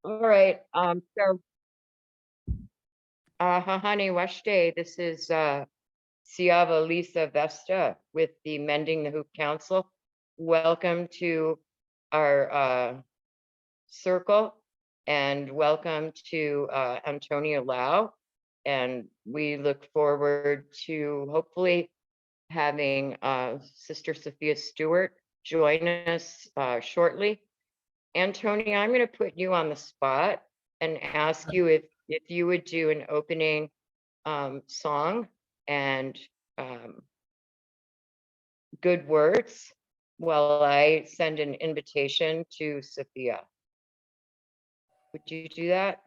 All right. Honey, Washday. This is Seava Lisa Vesta with the Mending the Hoop Council. Welcome to our circle, and welcome to Antonia Lau. And we look forward to hopefully having Sister Sophia Stewart join us shortly. Antonia, I'm going to put you on the spot and ask you if you would do an opening song and good words while I send an invitation to Sophia. Would you do that?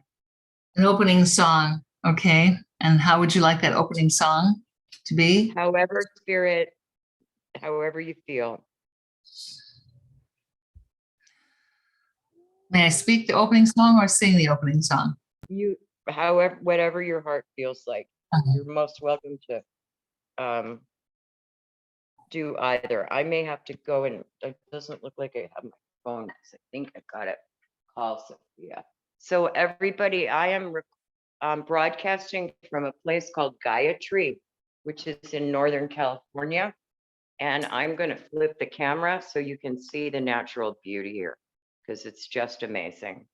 An opening song, okay. And how would you like that opening song to be? However, spirit, however you feel. May I speak the opening song or sing the opening song? However, whatever your heart feels like. You're most welcome to do either. I may have to go, and it doesn't look like I have my phone, because I think I got it. Call Sophia. So everybody, I am broadcasting from a place called Gayatri, which is in Northern California. And I'm going to flip the camera so you can see the natural beauty here, because it's just amazing.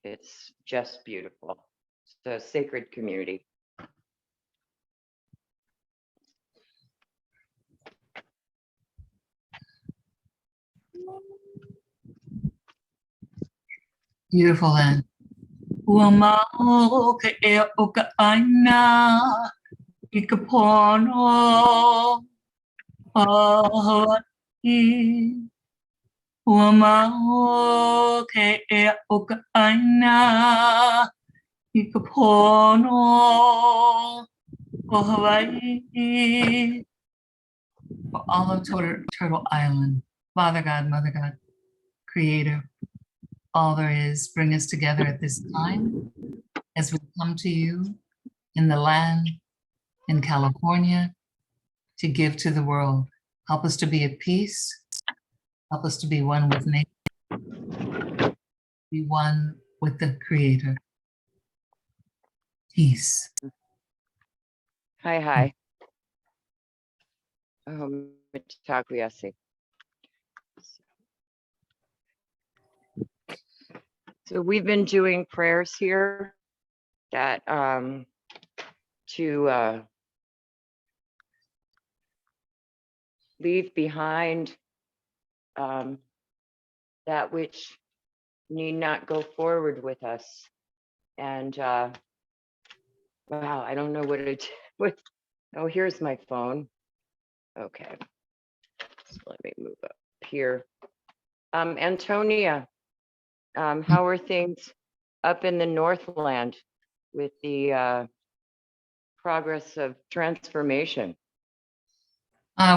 It's just beautiful. It's a sacred community. Beautiful then. Wamao ke e oka aina ikapono ahai. Wamao ke e oka aina ikapono ahai. For all of Turtle Island, Father God, Mother God, Creator, all there is, bring us together at this time as we come to you in the land, in California, to give to the world. Help us to be at peace. Help us to be one with nature, be one with the Creator. Peace. Hi. So we've been doing prayers here that to leave behind that which need not go forward with us. And wow, I don't know what it what. Oh, here's my phone. Okay, so let me move up here. Antonia, how are things up in the Northland with the progress of transformation?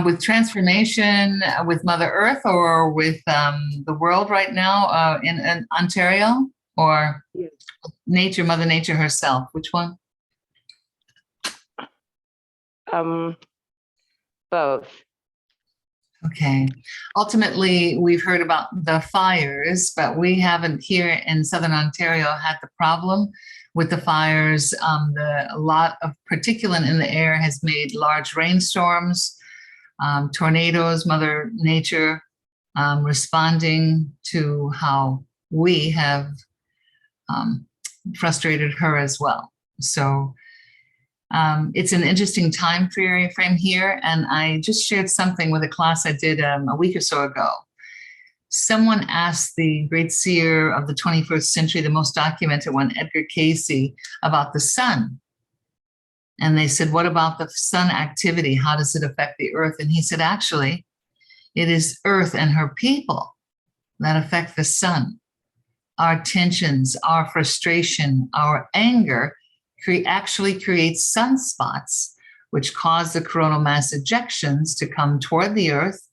With transformation with Mother Earth, or with the world right now in Ontario, or nature, Mother Nature herself? Which one? Both. Okay. Ultimately, we've heard about the fires, but we haven't here in Southern Ontario had the problem with the fires. A lot of particulate in the air has made large rainstorms, tornadoes, Mother Nature responding to how we have frustrated her as well. So it's an interesting time frame here. And I just shared something with a class I did a week or so ago. Someone asked the great seer of the 21st century, the most documented one, Edgar Cayce, about the sun. And they said, what about the sun activity? How does it affect the earth? And he said, actually, it is earth and her people that affect the sun. Our tensions, our frustration, our anger actually creates sunspots, which cause the coronal mass ejections to come toward the earth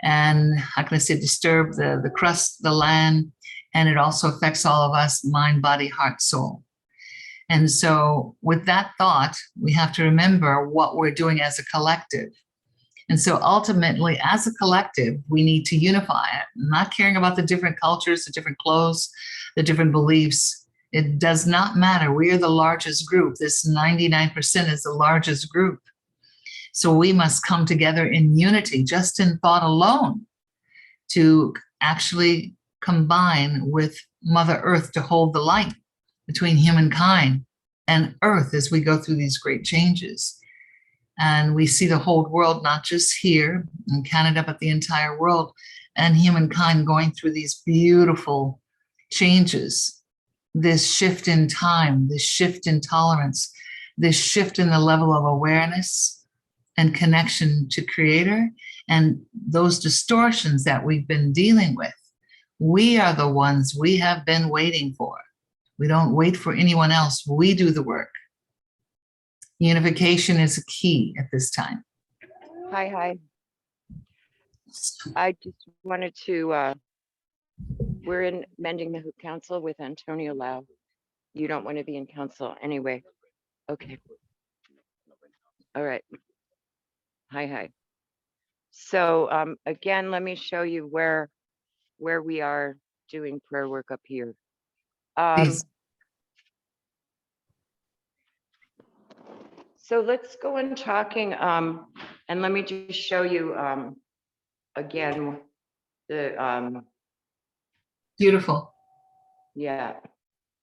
and, how can I say, disturb the crust, the land, and it also affects all of us, mind, body, heart, soul. And so with that thought, we have to remember what we're doing as a collective. And so ultimately, as a collective, we need to unify it, not caring about the different cultures, the different clothes, the different beliefs. It does not matter. We are the largest group. This 99% is the largest group. So we must come together in unity, just in thought alone, to actually combine with Mother Earth to hold the light between humankind and Earth as we go through these great changes. And we see the whole world, not just here in Canada, but the entire world, and humankind going through these beautiful changes, this shift in time, this shift in tolerance, this shift in the level of awareness and connection to Creator, and those distortions that we've been dealing with. We are the ones we have been waiting for. We don't wait for anyone else. We do the work. Unification is a key at this time. Hi. I just wanted to, we're in Mending the Hoop Council with Antonia Lau. You don't want to be in council anyway. Okay. All right. Hi. So again, let me show you where we are doing prayer work up here. Please. So let's go on talking, and let me just show you again the Beautiful. yeah.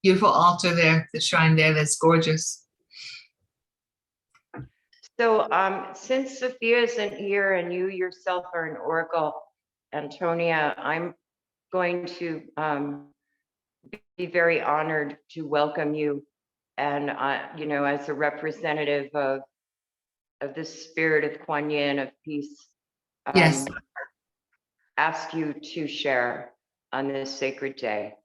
Beautiful altar there, the shrine there, that's gorgeous. So since Sophia isn't here and you yourself are an oracle, Antonia, I'm going to be very honored to welcome you, and you know, as a representative of the spirit of Kuan Yin, of peace, Yes. ask you to share on this sacred day.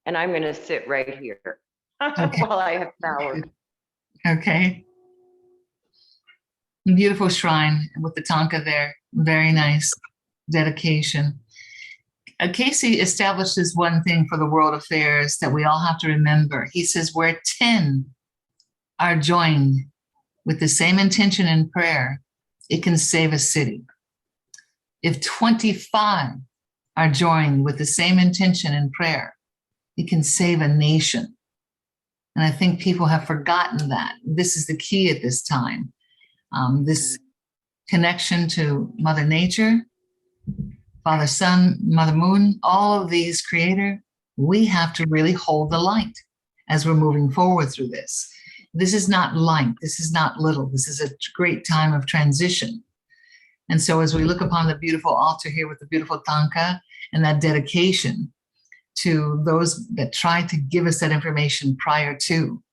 And I'm going to sit right here Okay. while I have power. Okay. Beautiful shrine with the tanka there. Very nice dedication. Casey establishes one thing for the world affairs that we all have to remember. He says, where 10 are joined with the same intention and prayer, it can save a city. If 25 are joined with the same intention and prayer, it can save a nation. And I think people have forgotten that. This is the key at this time. This connection to Mother Nature, Father Sun, Mother Moon, all of these Creator, we have to really hold the light as we're moving forward through this. This is not light, this is not little, this is a great time of transition. And so as we look upon the beautiful altar here with the beautiful tanka and that dedication to those that tried to give us that information prior to,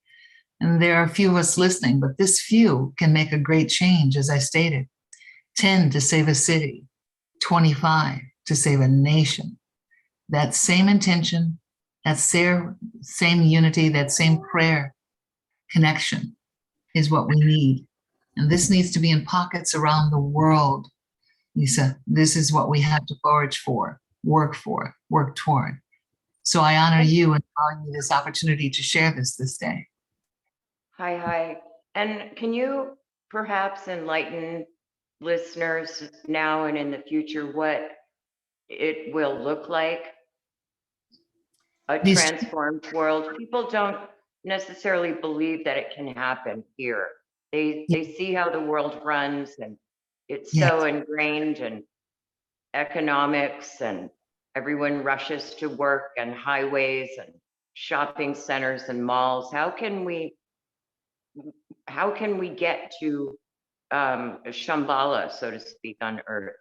and there are a few of us listening, but this few can make a great change, as I stated. 10 to save a city, 25 to save a nation. That same intention, that same unity, that same prayer connection is what we need. And this needs to be in pockets around the world. Lisa, this is what we have to forage for, work toward. So I honor you and allowing me this opportunity to share this day. Hi. And can you perhaps enlighten listeners now and in the future what it will look like? A transformed world. People don't necessarily believe that it can happen here. They see how the world runs, and it's so ingrained in economics, and everyone rushes to work, and highways and shopping centers and malls. How can we get to Shambhala, so to speak, on Earth?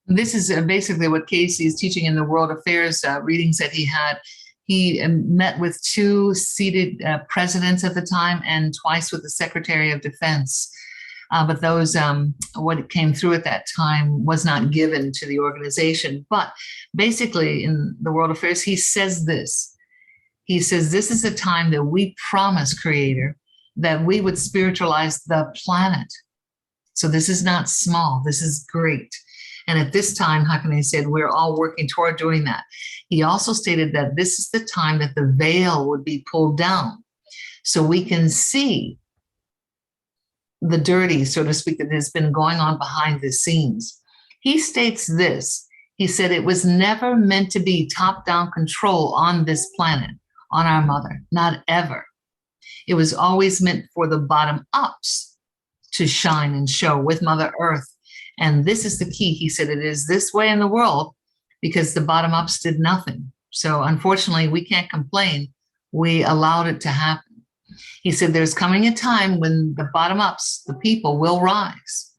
This is basically what Casey is teaching in the World Affairs readings that he had. He met with 2 seated presidents at the time and twice with the Secretary of Defense. But those, what came through at that time was not given to the organization. But basically in the World Affairs, he says this. He says, this is a time that we promise, Creator, that we would spiritualize the planet. So this is not small, this is great. And at this time, Hakone said, we're all working toward doing that. He also stated that this is the time that the veil would be pulled down so we can see the dirty, so to speak, that has been going on behind the scenes. He states this, He said it was never meant to be top-down control on this planet, on our mother, not ever. It was always meant for the bottom-ups to shine and show with Mother Earth. And this is the key. He said it is this way in the world because the bottom-ups did nothing. So unfortunately, we can't complain. We allowed it to happen. He said there's coming a time when the bottom-ups, the people, will rise.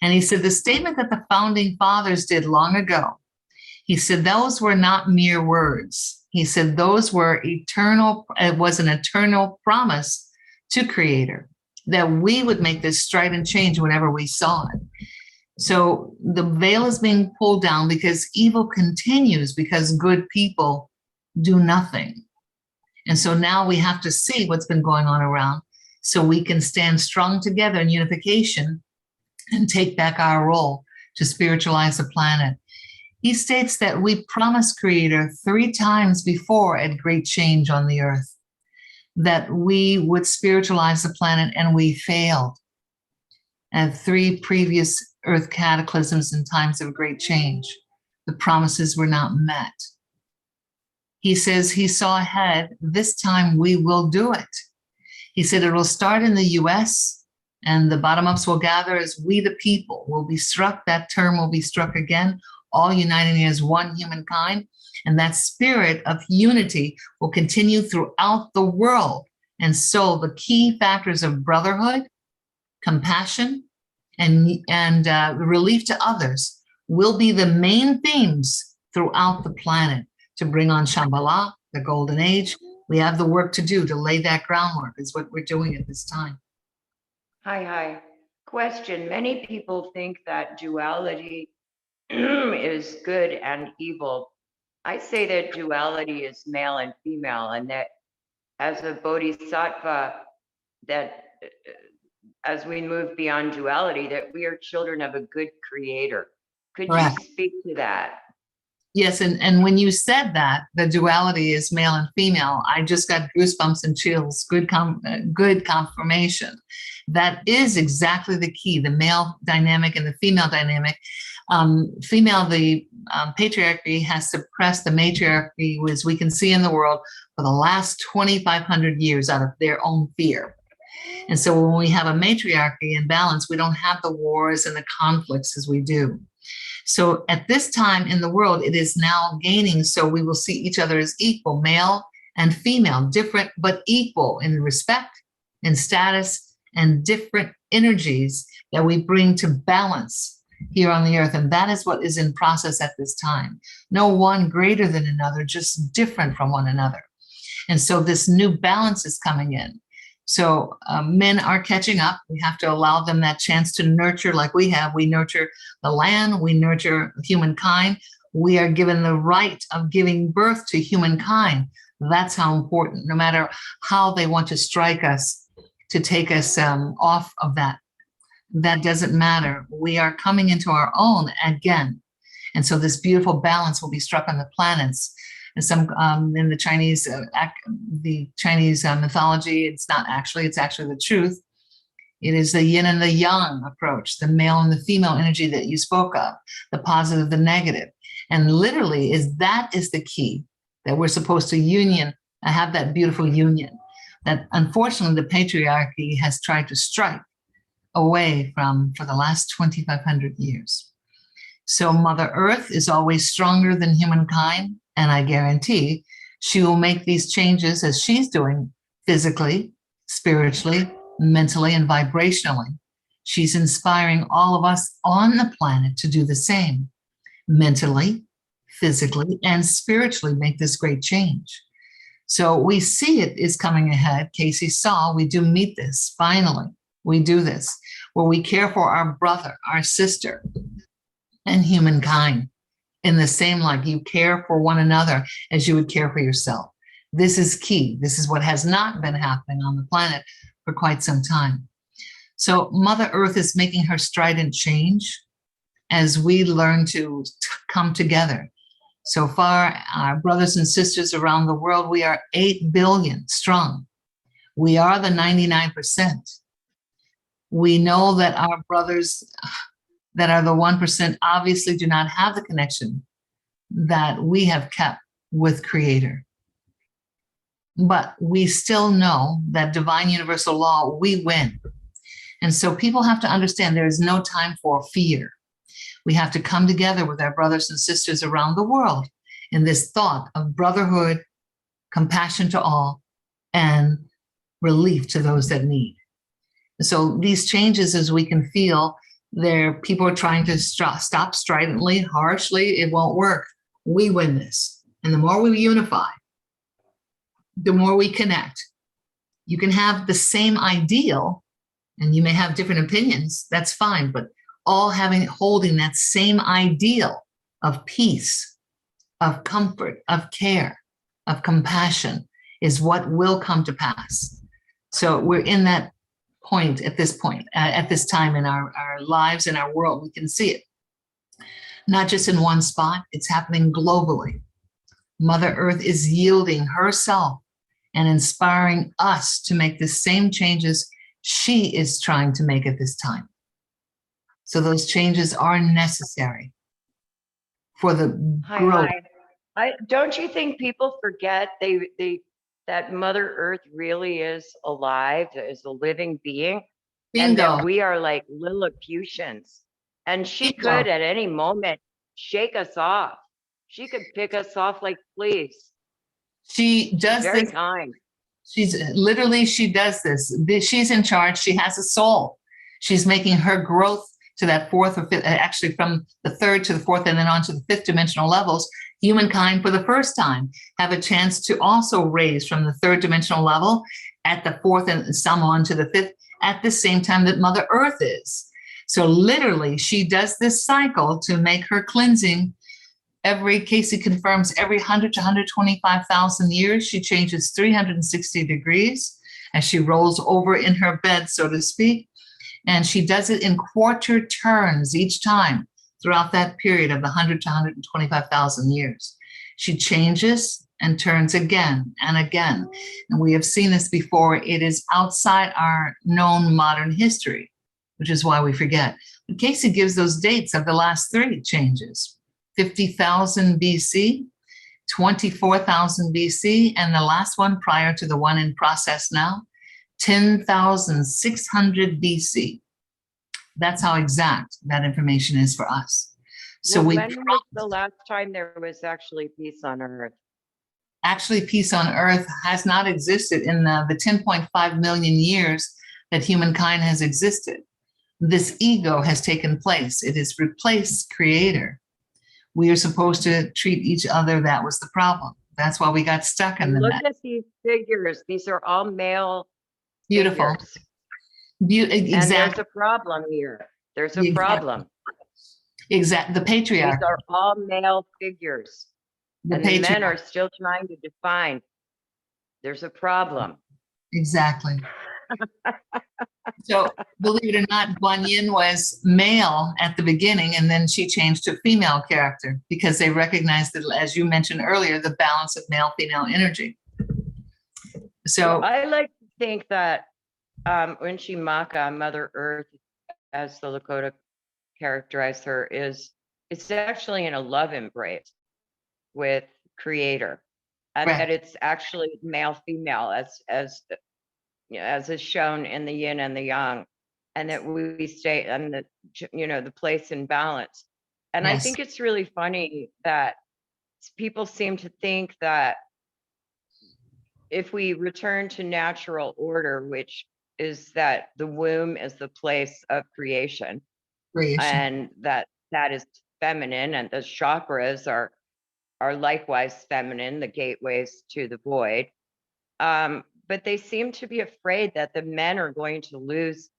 And he said the statement that the founding fathers did long ago, he said those were not mere words. He said those were eternal, it was an eternal promise to Creator that we would make this strident change whenever we saw it. So the veil is being pulled down because evil continues because good people do nothing. And so now we have to see what's been going on around so we can stand strong together in unification and take back our role to spiritualize the planet. He states that we promised Creator 3 times before at great change on the earth that we would spiritualize the planet, and we failed at 3 previous earth cataclysms and times of great change. The promises were not met. He says he saw ahead, this time we will do it. He said it will start in the US, and the bottom-ups will gather as we the people will be struck. That term will be struck again, all uniting as one humankind. And that spirit of unity will continue throughout the world. And so the key factors of brotherhood, compassion, and relief to others will be the main themes throughout the planet to bring on Shambhala, the golden age. We have the work to do to lay that groundwork is what we're doing at this time. Hi. Question. Many people think that duality is good and evil. I say that duality is male and female, and that as a bodhisattva, that as we move beyond duality, that we are children of a good Creator. Could you speak to that? Yes, and when you said that, the duality is male and female, I just got goosebumps and chills, good confirmation. That is exactly the key, the male dynamic and the female dynamic. The patriarchy has suppressed the matriarchy, as we can see in the world, for the last 2,500 years out of their own fear. And so when we have a matriarchy in balance, we don't have the wars and the conflicts as we do. So at this time in the world, it is now gaining. So we will see each other as equal, male and female, different but equal in respect and status and different energies that we bring to balance here on the earth. And that is what is in process at this time. No one greater than another, just different from one another. And so this new balance is coming in. So men are catching up. We have to allow them that chance to nurture like we have. We nurture the land, we nurture humankind. We are given the right of giving birth to humankind. That's how important, no matter how they want to strike us, to take us off of that. That doesn't matter. We are coming into our own again. And so this beautiful balance will be struck on the planets. And some in the Chinese mythology, it's actually the truth. It is the yin and the yang approach, the male and the female energy that you spoke of, the positive, the negative. And literally that is the key, that we're supposed to have that beautiful union that unfortunately the patriarchy has tried to strike away from for the last 2,500 years. So Mother Earth is always stronger than humankind. And I guarantee she will make these changes as she's doing physically, spiritually, mentally, and vibrationally. She's inspiring all of us on the planet to do the same, mentally, physically, and spiritually make this great change. So we see it is coming ahead. Casey saw, we do meet this, finally. We do this, where we care for our brother, our sister, and humankind. In the same like you care for one another as you would care for yourself. This is key. This is what has not been happening on the planet for quite some time. So Mother Earth is making her strident change as we learn to come together. So far, our brothers and sisters around the world, we are 8 billion strong. We are the 99%. We know that our brothers that are the 1% obviously do not have the connection that we have kept with Creator. But we still know that divine universal law, we win. And so people have to understand there is no time for fear. We have to come together with our brothers and sisters around the world in this thought of brotherhood, compassion to all, and relief to those that need. So these changes, as we can feel, people are trying to stop stridently, harshly. It won't work. We win this. And the more we unify, the more we connect. You can have the same ideal, and you may have different opinions. That's fine, but all holding that same ideal of peace, of comfort, of care, of compassion is what will come to pass. So we're in that point, at this time in our lives, in our world. We can see it. Not just in one spot, it's happening globally. Mother Earth is yielding herself and inspiring us to make the same changes she is trying to make at this time. So those changes are necessary for the growth. Don't you think people forget that Mother Earth really is alive, is a living being, and Bingo. that we are like Lilliputians, and she Bingo. could at any moment shake us off. She could pick us off like fleas. She does Very this. kind. She does this. She's in charge. She has a soul. She's making her growth to that fourth or fifth, actually from the third to the fourth and then on to the fifth dimensional levels. Humankind, for the first time, have a chance to also raise from the third dimensional level at the fourth and some on to the fifth at the same time that Mother Earth is. So literally, she does this cycle to make her cleansing. Casey confirms every 100 to 125,000 years, she changes 360 degrees as she rolls over in her bed, so to speak. And she does it in quarter turns each time throughout that period of the 100 to 125,000 years. She changes and turns again and again. And we have seen this before. It is outside our known modern history, which is why we forget. But Casey gives those dates of the last 3 changes. 50,000 BC, 24,000 BC, and the last one prior to the one in process now, 10,600 BC. That's how exact that information is for us. So when was the last time there was actually peace on Earth? Actually, peace on Earth has not existed in the 10.5 million years that humankind has existed. This ego has taken place. It has replaced Creator. We are supposed to treat each other. That was the problem. That's why we got stuck in the Look at these figures. These are all male beautiful. Exactly. And there's Exactly. a problem here. There's a problem. Exactly. The patriarchy. These are all male figures. And the men are still trying to define. There's a problem. Exactly. So believe it or not, Guan Yin was male at the beginning, and then she changed to female character because they recognized that, as you mentioned earlier, the balance of male-female energy. So I like to think that when she Maka, Mother Earth, as the Lakota characterized her, it's actually in a love embrace with Creator, and that it's actually male-female as is shown in the yin and the yang, and that we stay in the place in balance. And I think it's really funny that people seem to think that if we return to natural order, which is that the womb is the place of creation. And that is feminine, and the chakras are likewise feminine, the gateways to the void. But they seem to be afraid that the men are going to lose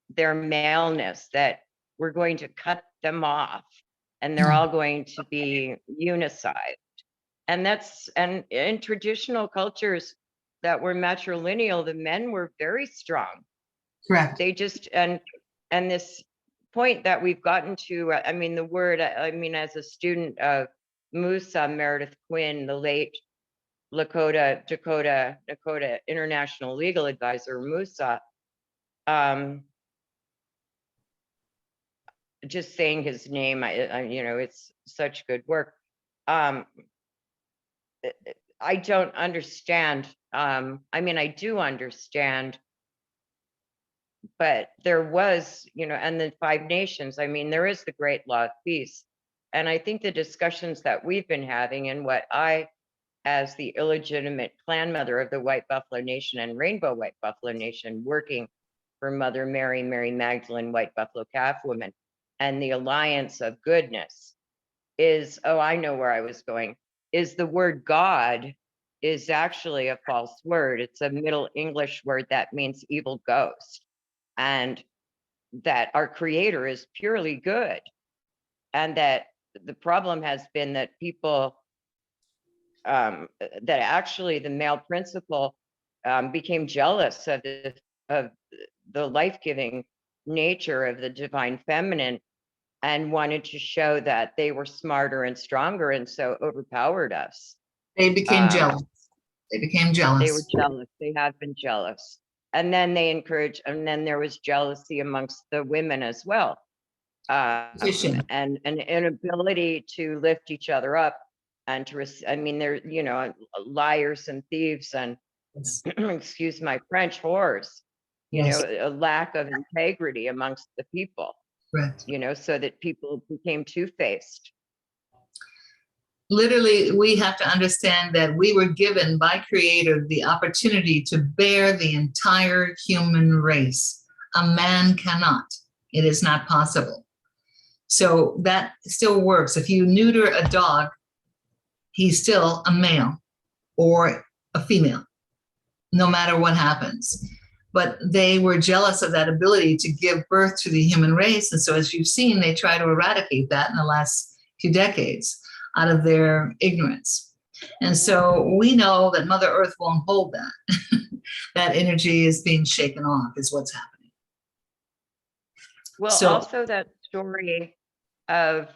their maleness, that we're going to cut them off, and they're all going to be unicide. And in traditional cultures that were matrilineal, the men were very strong. Correct. They just, and this point that we've gotten to, the word, as a student of Musa Meredith Quinn, the late Dakota International Legal Advisor, Musa, just saying his name, it's such good work. Um, I don't understand. I do understand, but there was, and the 5 nations, there is the great law of peace. And I think the discussions that we've been having, and what I, as the illegitimate clan mother of the White Buffalo Nation and Rainbow White Buffalo Nation, working for Mother Mary, Mary Magdalene, White Buffalo Calf Woman, and the Alliance of Goodness is, oh, I know where I was going, is the word God is actually a false word. It's a Middle English word that means evil ghost, and that our Creator is purely good. And that the problem has been that people, that actually the male principle became jealous of the life-giving nature of the divine feminine, and wanted to show that they were smarter and stronger, and so overpowered us. They became jealous. They became jealous. They were jealous. They have been jealous. And then they encouraged, and then there was jealousy amongst the women as well. And an inability to lift each other up, and to, they're, liars and thieves and, excuse my French, whores, a lack of integrity amongst the people. Right. So that people became two-faced. Literally, we have to understand that we were given by Creator the opportunity to bear the entire human race. A man cannot. It is not possible. So that still works. If you neuter a dog, he's still a male or a female, no matter what happens. But they were jealous of that ability to give birth to the human race. And so, as you've seen, they try to eradicate that in the last few decades out of their ignorance. And so we know that Mother Earth won't hold that. That energy is being shaken off, is what's happening. Well, also that story of,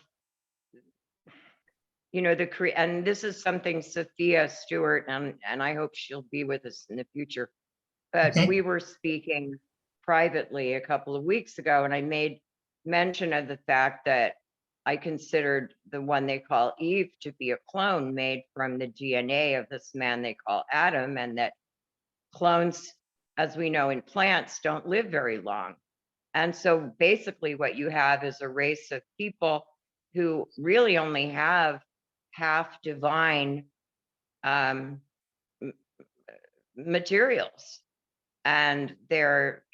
and this is something Sophia Stewart, and I hope she'll be with us in the future, but we were speaking privately a couple of weeks ago, and I made mention of the fact that I considered the one they call Eve to be a clone made from the DNA of this man they call Adam, and that clones, as we know in plants, don't live very long. And so basically what you have is a race of people who really only have half divine materials. And they're,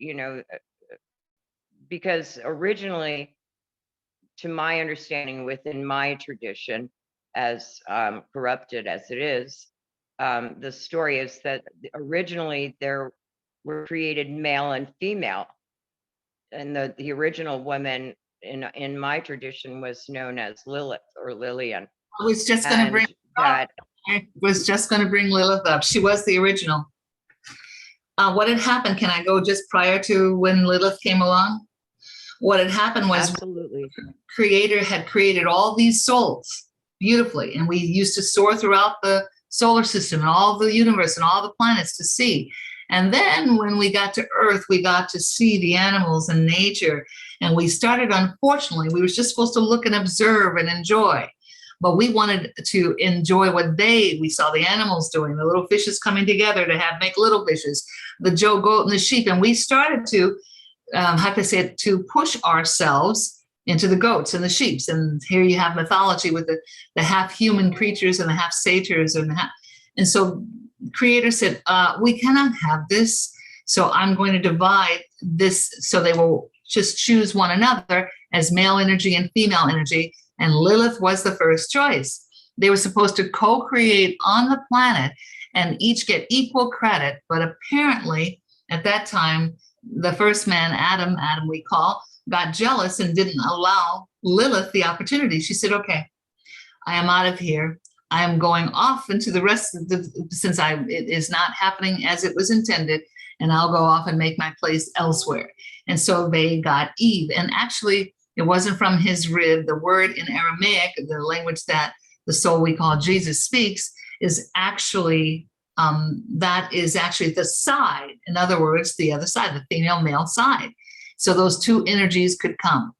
because originally, to my understanding, within my tradition, as corrupted as it is, the story is that originally there were created male and female. And the original woman in my tradition was known as Lilith or Lillian. I was just going to bring that. I was just going to bring Lilith up. She was the original. What had happened? Can I go just prior to when Lilith came along? What had happened was, absolutely, Creator had created all these souls beautifully, and we used to soar throughout the solar system and all the universe and all the planets to see. And then when we got to Earth, we got to see the animals and nature. And we started, unfortunately, we were just supposed to look and observe and enjoy. But we wanted to enjoy what we saw the animals doing, the little fishes coming together to make little fishes, the Joe goat and the sheep. And we started to, to push ourselves into the goats and the sheeps. And here you have mythology with the half human creatures and the half satyrs. And so Creator said, we cannot have this. So I'm going to divide this. So they will just choose one another as male energy and female energy. And Lilith was the first choice. They were supposed to co-create on the planet and each get equal credit. But apparently at that time, the first man, Adam we call, got jealous and didn't allow Lilith the opportunity. She said, okay, I am out of here. I am going off into the rest of since it is not happening as it was intended, and I'll go off and make my place elsewhere. And so they got Eve. And actually, it wasn't from his rib. The word in Aramaic, the language that the soul we call Jesus speaks, is actually, that is actually the side. In other words, the other side, the female, male side. So those two energies could come.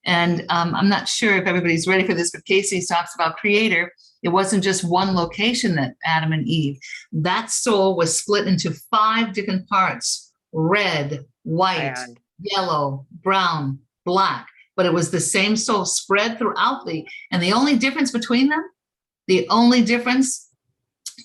And I'm not sure if everybody's ready for this, but Casey talks about creator. It wasn't just one location that Adam and Eve, that soul was split into 5 different parts: red, white, And yellow, brown, black. But it was the same soul spread throughout and the only difference between them, the only difference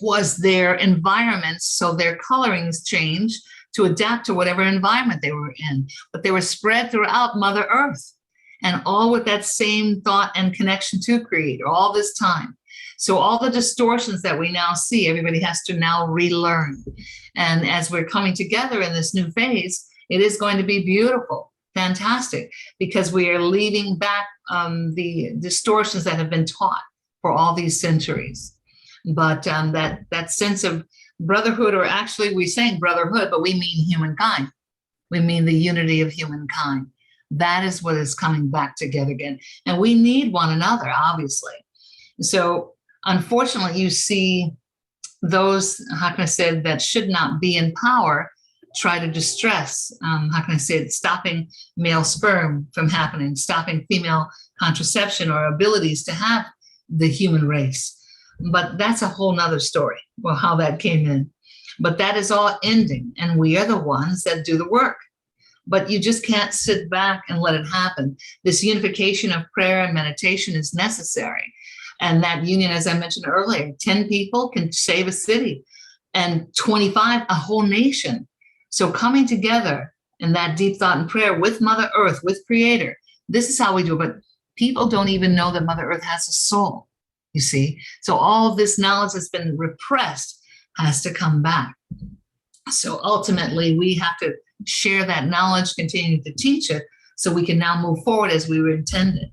was their environments. So their colorings changed to adapt to whatever environment they were in. But they were spread throughout Mother Earth, and all with that same thought and connection to Creator all this time. So all the distortions that we now see, everybody has to now relearn. And as we're coming together in this new phase, it is going to be beautiful, fantastic, because we are leaving back the distortions that have been taught for all these centuries. But that sense of brotherhood, or actually we're saying brotherhood, but we mean humankind. We mean the unity of humankind. That is what is coming back together again. And we need one another, obviously. So unfortunately, you see those, how can I say, that should not be in power try to distress, how can I say it, stopping male sperm from happening, stopping female contraception or abilities to have the human race. But that's a whole nother story, well, how that came in. But that is all ending, and we are the ones that do the work. But you just can't sit back and let it happen. This unification of prayer and meditation is necessary. And that union, as I mentioned earlier, 10 people can save a city, and 25, a whole nation. So coming together in that deep thought and prayer with Mother Earth, with Creator, this is how we do it. But people don't even know that Mother Earth has a soul, you see. So all of this knowledge that's been repressed has to come back. So ultimately, we have to share that knowledge, continue to teach it, so we can now move forward as we were intended.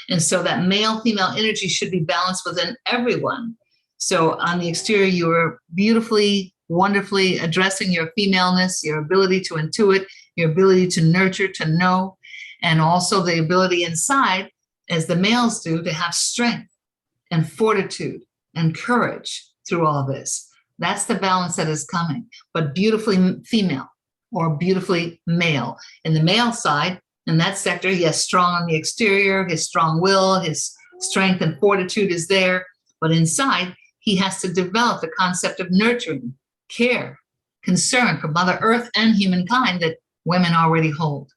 And so that male-female energy should be balanced within everyone. So on the exterior, you are beautifully, wonderfully addressing your femaleness, your ability to intuit, your ability to nurture, to know, and also the ability inside, as the males do, to have strength and fortitude and courage through all this. That's the balance that is coming, but beautifully female or beautifully male. In the male side, in that sector, he has strong on the exterior, his strong will, his strength and fortitude is there, but inside, he has to develop the concept of nurturing, care, concern for Mother Earth and humankind that women already hold.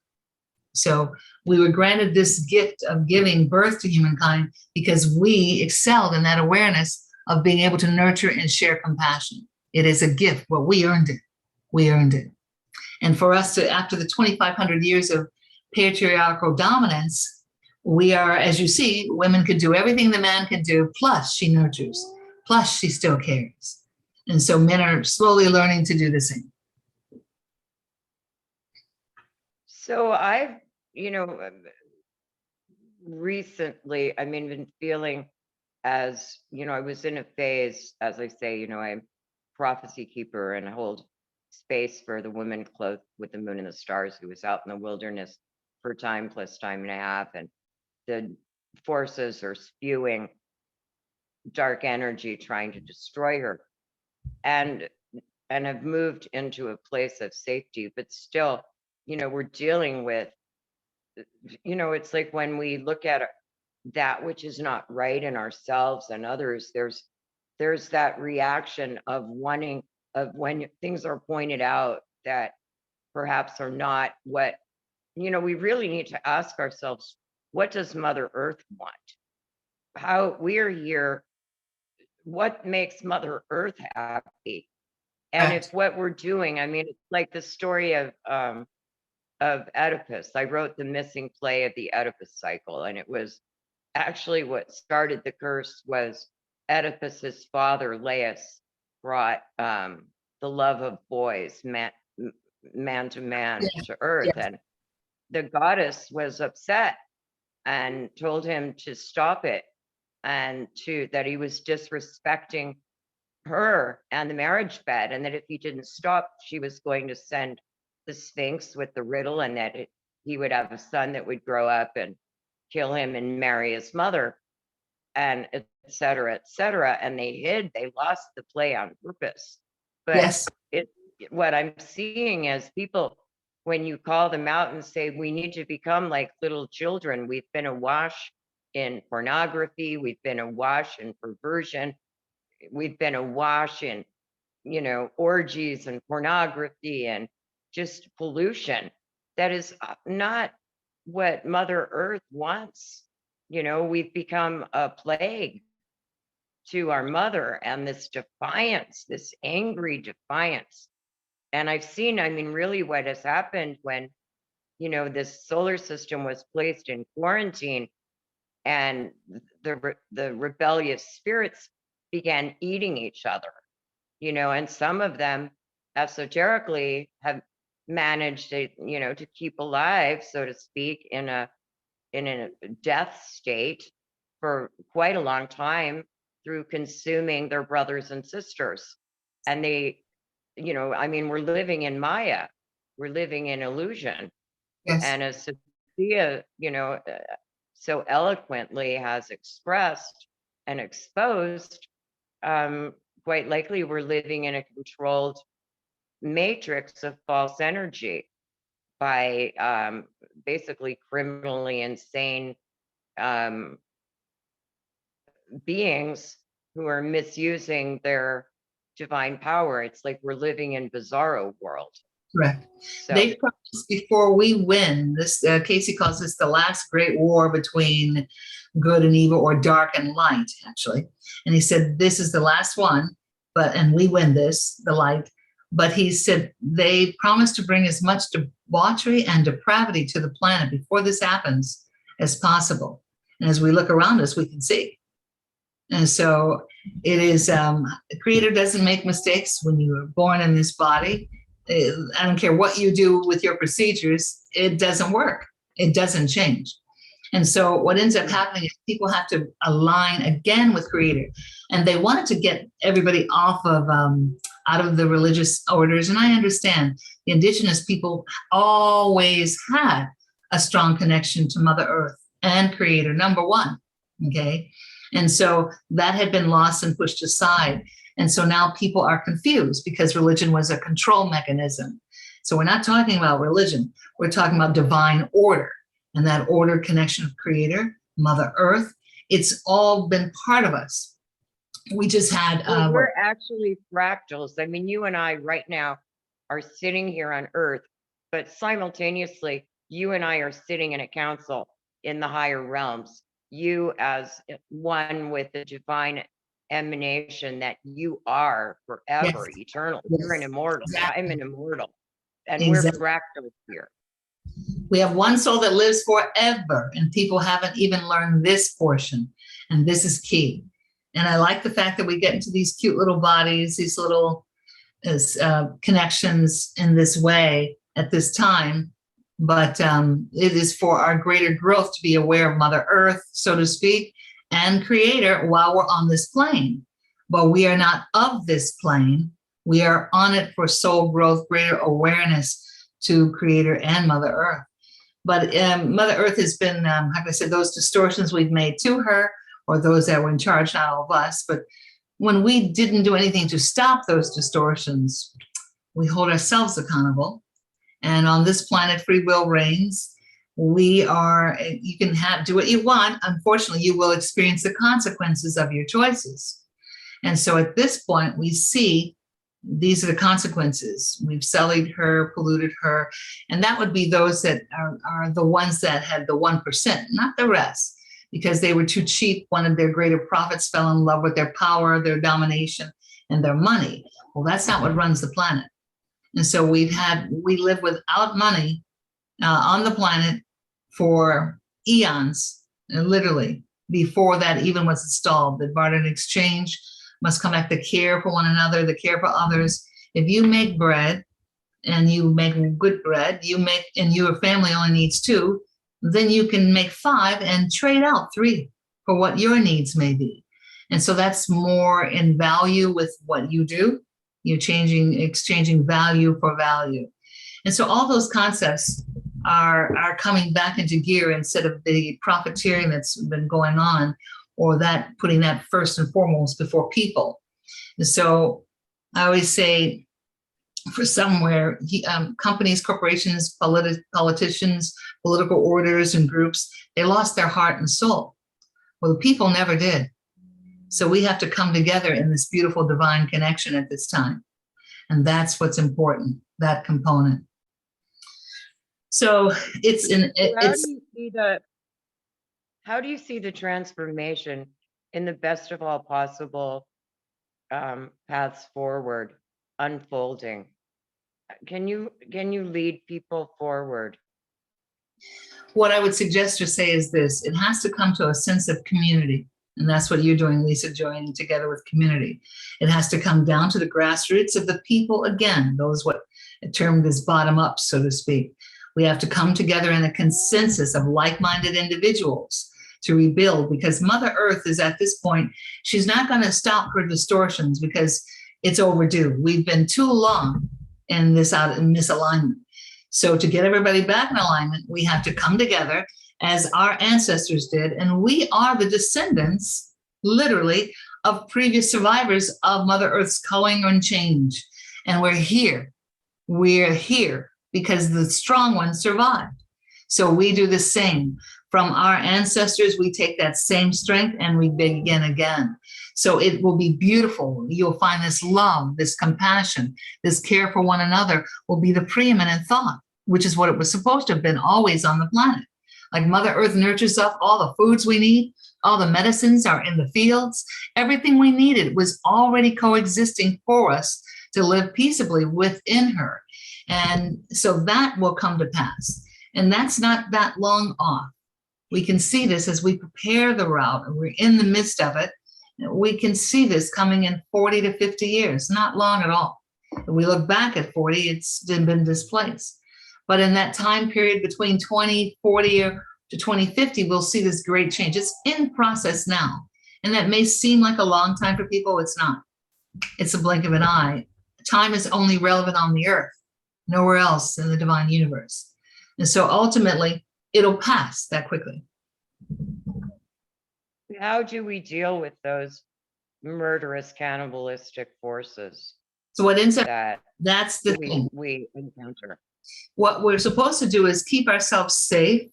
So we were granted this gift of giving birth to humankind because we excelled in that awareness of being able to nurture and share compassion. It is a gift, but we earned it. We earned it. And for us to, after the 2,500 years of patriarchal dominance, we are, as you see, women could do everything the man can do, plus she nurtures, plus she still cares. And so men are slowly learning to do the same. So I've, recently, been feeling as, I was in a phase, as I say, I'm prophecy keeper and hold space for the woman clothed with the moon and the stars who was out in the wilderness for time plus time and a half. And the forces are spewing dark energy trying to destroy her. And have moved into a place of safety, but still, we're dealing with, it's like when we look at that which is not right in ourselves and others, there's that reaction of wanting, of when things are pointed out that perhaps are not what, we really need to ask ourselves, what does Mother Earth want? How we're here, what makes Mother Earth happy? And if what we're doing, it's like the story of Oedipus. I wrote the missing play of the Oedipus cycle, and it was actually what started the curse was Oedipus's father, Laius, brought the love of boys, man to man, to earth. Yes. And the goddess was upset and told him to stop it, and that he was disrespecting her and the marriage bed, and that if he didn't stop, she was going to send the Sphinx with the riddle, and that he would have a son that would grow up and kill him and marry his mother, and et cetera, et cetera. And they lost the play on purpose. But Yes. what I'm seeing is people, when you call them out and say, we need to become like little children. We've been awash in pornography. We've been awash in perversion. We've been awash in, orgies and pornography and just pollution. That is not what Mother Earth wants. We've become a plague to our mother, and this defiance, this angry defiance. And I've seen, really what has happened when, this solar system was placed in quarantine, and the rebellious spirits began eating each other, and some of them esoterically have managed to keep alive, so to speak, in a death state for quite a long time through consuming their brothers and sisters. And they, we're living in Maya, we're living in illusion. Yes. And as Sophia, so eloquently has expressed and exposed, quite likely we're living in a controlled matrix of false energy by basically criminally insane beings who are misusing their divine power. It's like we're living in bizarro world. Correct. So They promised before we win this, Casey calls this the last great war between good and evil, or dark and light, actually. And he said, this is the last one, and we win this, the light. But he said they promised to bring as much debauchery and depravity to the planet before this happens as possible. And as we look around us, we can see. And so it is, the Creator doesn't make mistakes. When you were born in this body, I don't care what you do with your procedures, it doesn't work. It doesn't change. And so what ends up happening is people have to align again with Creator. And they wanted to get everybody off of, out of the religious orders. And I understand the indigenous people always had a strong connection to Mother Earth and Creator, number one, okay? And so that had been lost and pushed aside. And so now people are confused because religion was a control mechanism. So we're not talking about religion. We're talking about divine order, and that order connection of Creator, Mother Earth. It's all been part of us. We just had... we're actually fractals. You and I right now are sitting here on Earth, but simultaneously, you and I are sitting in a council in the higher realms. You as one with the divine emanation that you are forever, Yes. eternal. Yes. You're an immortal. Exactly. I'm an immortal. And Exactly. we're fractals here. We have one soul that lives forever, and people haven't even learned this portion. And this is key. And I like the fact that we get into these cute little bodies, these little connections in this way at this time. But it is for our greater growth to be aware of Mother Earth, so to speak, and Creator while we're on this plane. But we are not of this plane. We are on it for soul growth, greater awareness to Creator and Mother Earth. But Mother Earth has been, like I said, those distortions we've made to her, or those that were in charge, not all of us. But when we didn't do anything to stop those distortions, we hold ourselves accountable. And on this planet, free will reigns. You can do what you want. Unfortunately, you will experience the consequences of your choices. And so at this point, we see these are the consequences. We've sullied her, polluted her. And that would be those that are the ones that had the 1%, not the rest, because they were too cheap. One of their greater prophets fell in love with their power, their domination, and their money. Well, that's not what runs the planet. And so we live without money on the planet for eons, literally, before that even was installed. The barter and exchange must come back to care for one another, the care for others. If you make bread and you make good bread, and your family only needs 2, then you can make 5 and trade out 3 for what your needs may be. And so that's more in value with what you do. You're exchanging value for value. And so all those concepts are coming back into gear instead of the profiteering that's been going on, or that putting that first and foremost before people. And so I always say, for somewhere, companies, corporations, politicians, political orders and groups, they lost their heart and soul. Well, the people never did. So we have to come together in this beautiful divine connection at this time. And that's what's important, that component. So it's in, how do you see the transformation in the best of all possible paths forward unfolding? Can you lead people forward? What I would suggest or say is this: it has to come to a sense of community. And that's what you're doing, Lisa, joining together with community. It has to come down to the grassroots of the people again, those what termed as bottom up, so to speak. We have to come together in a consensus of like-minded individuals to rebuild, because Mother Earth is at this point, she's not going to stop her distortions because it's overdue. We've been too long in this misalignment. So to get everybody back in alignment, we have to come together as our ancestors did. And we are the descendants, literally, of previous survivors of Mother Earth's culling and change. And we're here. We're here because the strong ones survived. So we do the same. From our ancestors, we take that same strength and we begin again. So it will be beautiful. You'll find this love, this compassion, this care for one another will be the preeminent thought, which is what it was supposed to have been always on the planet. Like Mother Earth nurtures up all the foods we need, all the medicines are in the fields, everything we needed was already coexisting for us to live peaceably within her. And so that will come to pass. And that's not that long off. We can see this as we prepare the route and we're in the midst of it. We can see this coming in 40 to 50 years, not long at all. If we look back at 40, it's been displaced. But in that time period between 2040 to 2050, we'll see this great change. It's in process now. And that may seem like a long time for people. It's not. It's a blink of an eye. Time is only relevant on the earth, nowhere else in the divine universe. And so ultimately, it'll pass that quickly. How do we deal with those murderous, cannibalistic forces? So what ends up, that's the thing we encounter. What we're supposed to do is keep ourselves safe,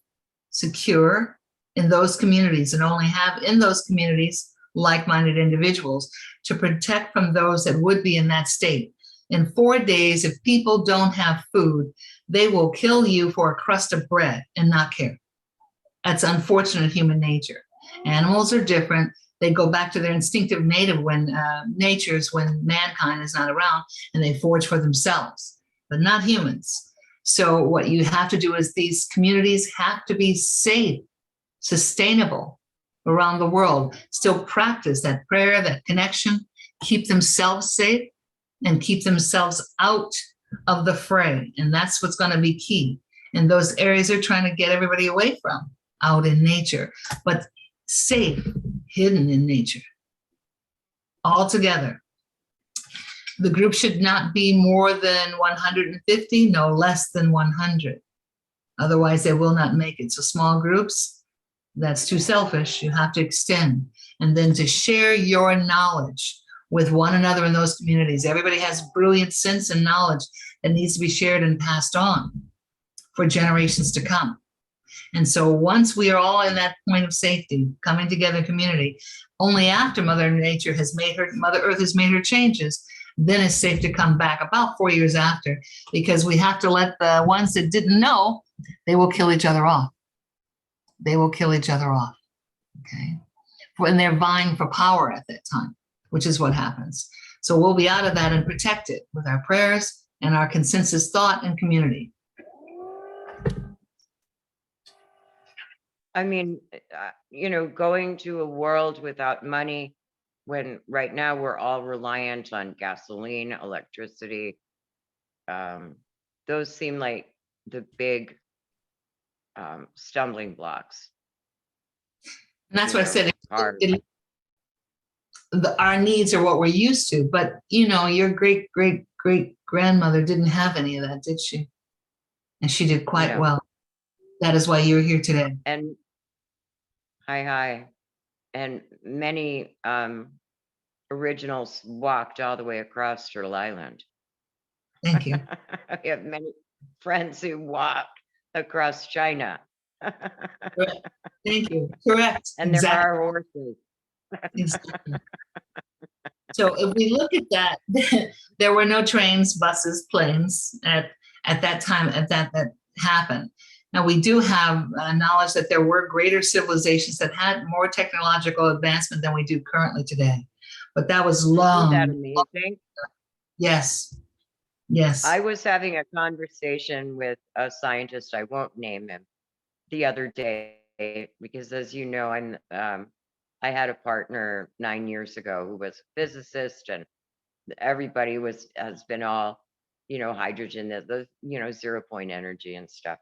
secure in those communities, and only have in those communities like-minded individuals to protect from those that would be in that state. In 4 days, if people don't have food, they will kill you for a crust of bread and not care. That's unfortunate human nature. Animals are different. They go back to their instinctive native natures when mankind is not around, and they forage for themselves, but not humans. So what you have to do is these communities have to be safe, sustainable around the world, still practice that prayer, that connection, keep themselves safe and keep themselves out of the fray. And that's what's going to be key. And those areas are trying to get everybody away from, out in nature, but safe, hidden in nature, all together. The group should not be more than 150, no less than 100. Otherwise, they will not make it. So small groups, that's too selfish. You have to extend. And then to share your knowledge with one another in those communities. Everybody has brilliant sense and knowledge that needs to be shared and passed on for generations to come. And so once we are all in that point of safety, coming together community, only after Mother Earth has made her changes, then it's safe to come back about 4 years after, because we have to let the ones that didn't know, they will kill each other off. They will kill each other off, okay? When they're vying for power at that time, which is what happens. So we'll be out of that and protected with our prayers and our consensus thought and community. I mean, going to a world without money, when right now we're all reliant on gasoline, electricity, those seem like the big stumbling blocks. And that's what I said. Our needs are what we're used to, but your great grandmother didn't have any of that, did she? And she did quite well. That is why you're here today. And hi. And many originals walked all the way across Turtle Island. Thank you. I have many friends who walk across China. Correct. Thank you. Correct. And there Exactly. are horses. Exactly. So if we look at that, there were no trains, buses, planes at that time, that happened. Now we do have knowledge that there were greater civilizations that had more technological advancement than we do currently today. But that was Isn't long. that amazing? Yes. Yes. I was having a conversation with a scientist, I won't name him, the other day, because as you know, I had a partner 9 years ago who was a physicist, and everybody has been all, hydrogen, the 0 point energy and stuff.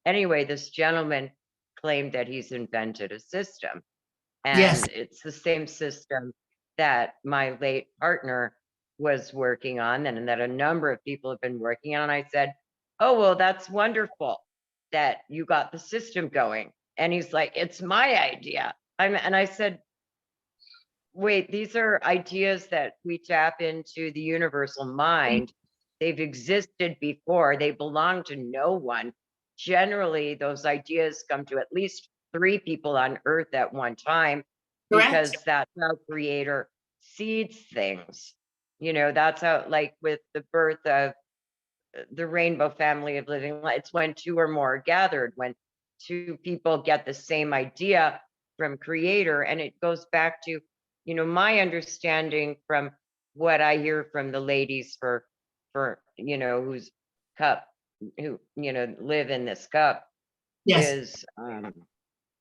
Anyway, this gentleman claimed that he's invented a system, Yes. and it's the same system that my late partner was working on, and that a number of people have been working on. I said, oh, well, that's wonderful that you got the system going. And he's like, it's my idea. And I said, wait, these are ideas that we tap into the universal mind. They've existed before. They belong to no one. Generally, those ideas come to at least 3 people on Earth at one time, because Correct. that's how Creator seeds things. That's how, like with the birth of the rainbow family of living light, it's when 2 or more are gathered, when 2 people get the same idea from Creator. And it goes back to, my understanding from what I hear from the ladies for whose cup, who live in this cup, Yes. is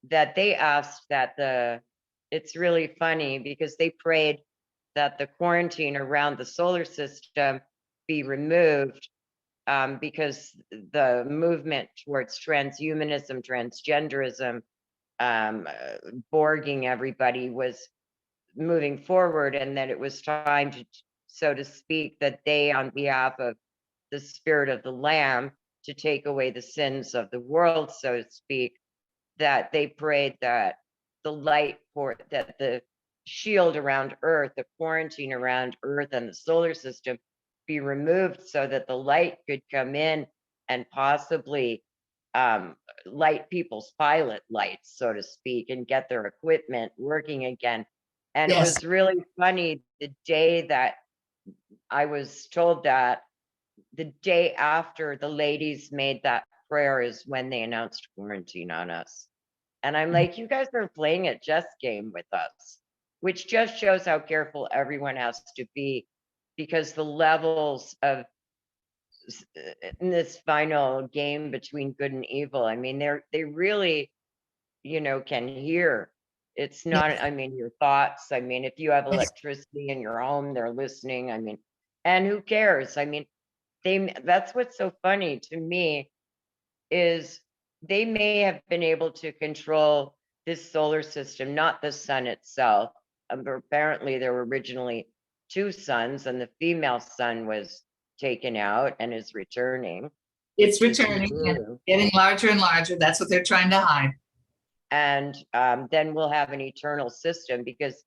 that they asked that it's really funny because they prayed that the quarantine around the solar system be removed, because the movement towards transhumanism, transgenderism, Borging everybody was moving forward, and that it was time to, so to speak, that they, on behalf of the spirit of the Lamb, to take away the sins of the world, so to speak, that they prayed that the shield around Earth, the quarantine around Earth and the solar system, be removed so that the light could come in and possibly light people's pilot lights, so to speak, and get their equipment working again. And it Yes. was really funny, the day that I was told that, the day after the ladies made that prayer is when they announced quarantine on us. And I'm like, you guys are playing a chess game with us, which just shows how careful everyone has to be, because the levels of in this final game between good and evil, I mean, they really, can hear. It's not, Yes. I mean, your thoughts. I mean, if you have Yes. electricity in your home, they're listening. I mean, and who cares? I mean, that's what's so funny to me, is they may have been able to control this solar system, not the sun itself. But apparently there were originally 2 suns, and the female sun was taken out and is returning. It's which is returning and true. getting larger and larger. That's what they're trying to hide. And then we'll have an eternal system, because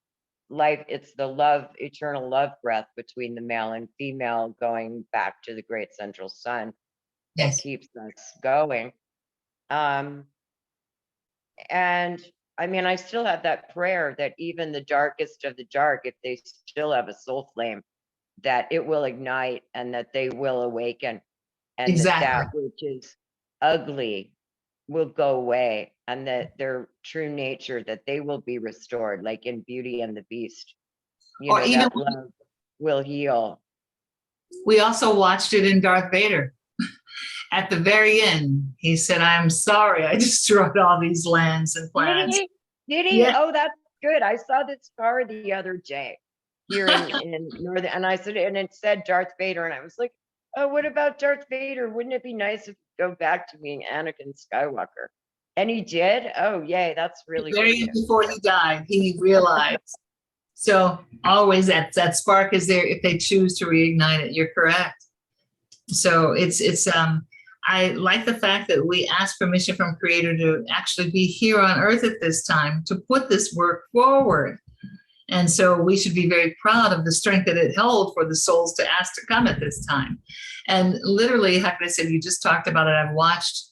life, it's the eternal love breath between the male and female, going back to the great central sun, that Yes. keeps us going. And I mean, I still have that prayer that even the darkest of the dark, if they still have a soul flame, that it will ignite and that they will awaken, and that Exactly. which is ugly will go away, and that their true nature, that they will be restored, like in Beauty and the Beast. Or even That love will heal. we also watched it in Darth Vader. At the very end, he said, I'm sorry, I destroyed all these lands and Did planets. he? Did he? Yeah. Oh, that's good. I saw this car the other day here in Northern, and I said, and it said Darth Vader, and I was like, oh, what about Darth Vader? Wouldn't it be nice if you go back to being Anakin Skywalker? And he did. Oh, yay! That's really good Very news. before he died, he realized. So always that spark is there if they choose to reignite it. You're correct. So I like the fact that we ask permission from Creator to actually be here on Earth at this time to put this work forward. And so we should be very proud of the strength that it held for the souls to ask to come at this time. And literally, like I said, you just talked about it. I've watched,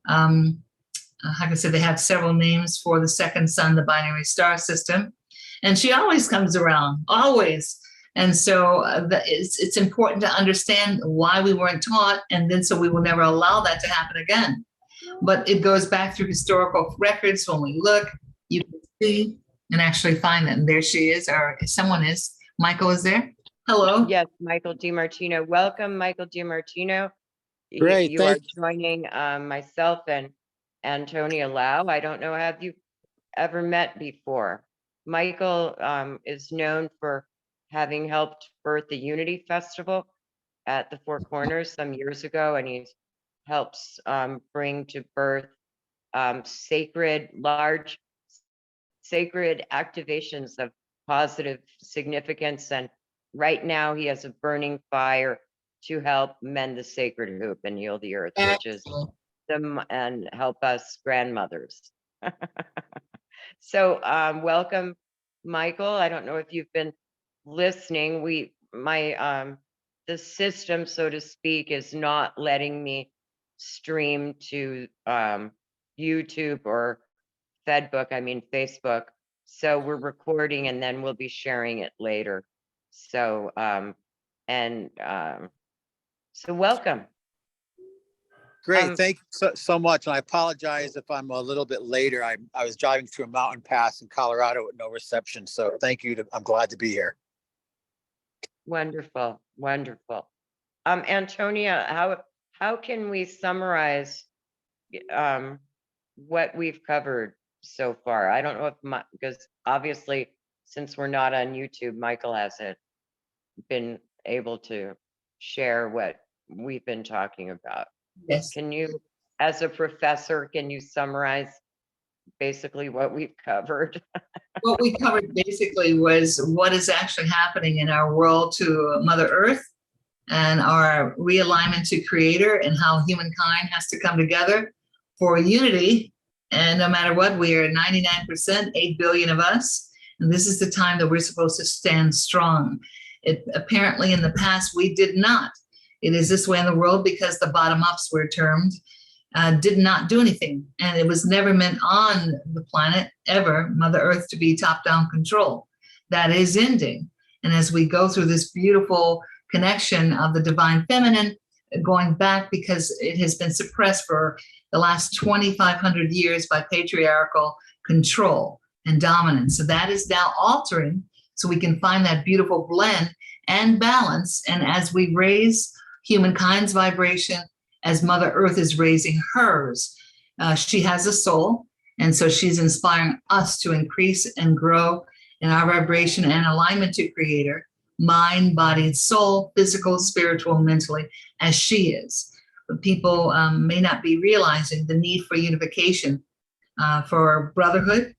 like I said, they have several names for the second sun, the binary star system. And she always comes around, always. And so it's important to understand why we weren't taught, and then so we will never allow that to happen again. But it goes back through historical records. When we look, you can see and actually find that. And there she is, or someone is. Michael is there. Hello. Yes, Michael DiMartino. Welcome, Michael DiMartino. Great, You are thank you. joining myself and Antonia Lau. I don't know, have you ever met before? Michael is known for having helped birth the Unity Festival at the Four Corners some years ago, and he's helps bring to birth large sacred activations of positive significance. And right now he has a burning fire to help mend the sacred hoop and heal the earth, which is and help us grandmothers. So welcome, Michael. I don't know if you've been listening. The system, so to speak, is not letting me stream to YouTube or Facebook. So we're recording and then we'll be sharing it later. So so welcome. Great, thank you so much. And I apologize if I'm a little bit later. I was driving through a mountain pass in Colorado with no reception. So thank you. I'm glad to be here. Wonderful, wonderful. Antonia, how can we summarize what we've covered so far? I don't know if because obviously since we're not on YouTube, Michael hasn't been able to share what we've been talking about. Yes. Can you, as a professor, can you summarize basically what we've covered? What we covered basically was what is actually happening in our world to Mother Earth and our realignment to Creator, and how humankind has to come together for unity. And no matter what, we are 99%, 8 billion of us. And this is the time that we're supposed to stand strong. Apparently in the past, we did not. It is this way in the world because the bottom-ups were termed, did not do anything. And it was never meant on the planet, ever, Mother Earth, to be top-down control. That is ending. And as we go through this beautiful connection of the divine feminine, going back because it has been suppressed for the last 2,500 years by patriarchal control and dominance. So that is now altering, so we can find that beautiful blend and balance. And as we raise humankind's vibration, as Mother Earth is raising hers, she has a soul. And so she's inspiring us to increase and grow in our vibration and alignment to Creator, mind, body, and soul, physical, spiritual, mentally, as she is. But people may not be realizing the need for unification, for brotherhood,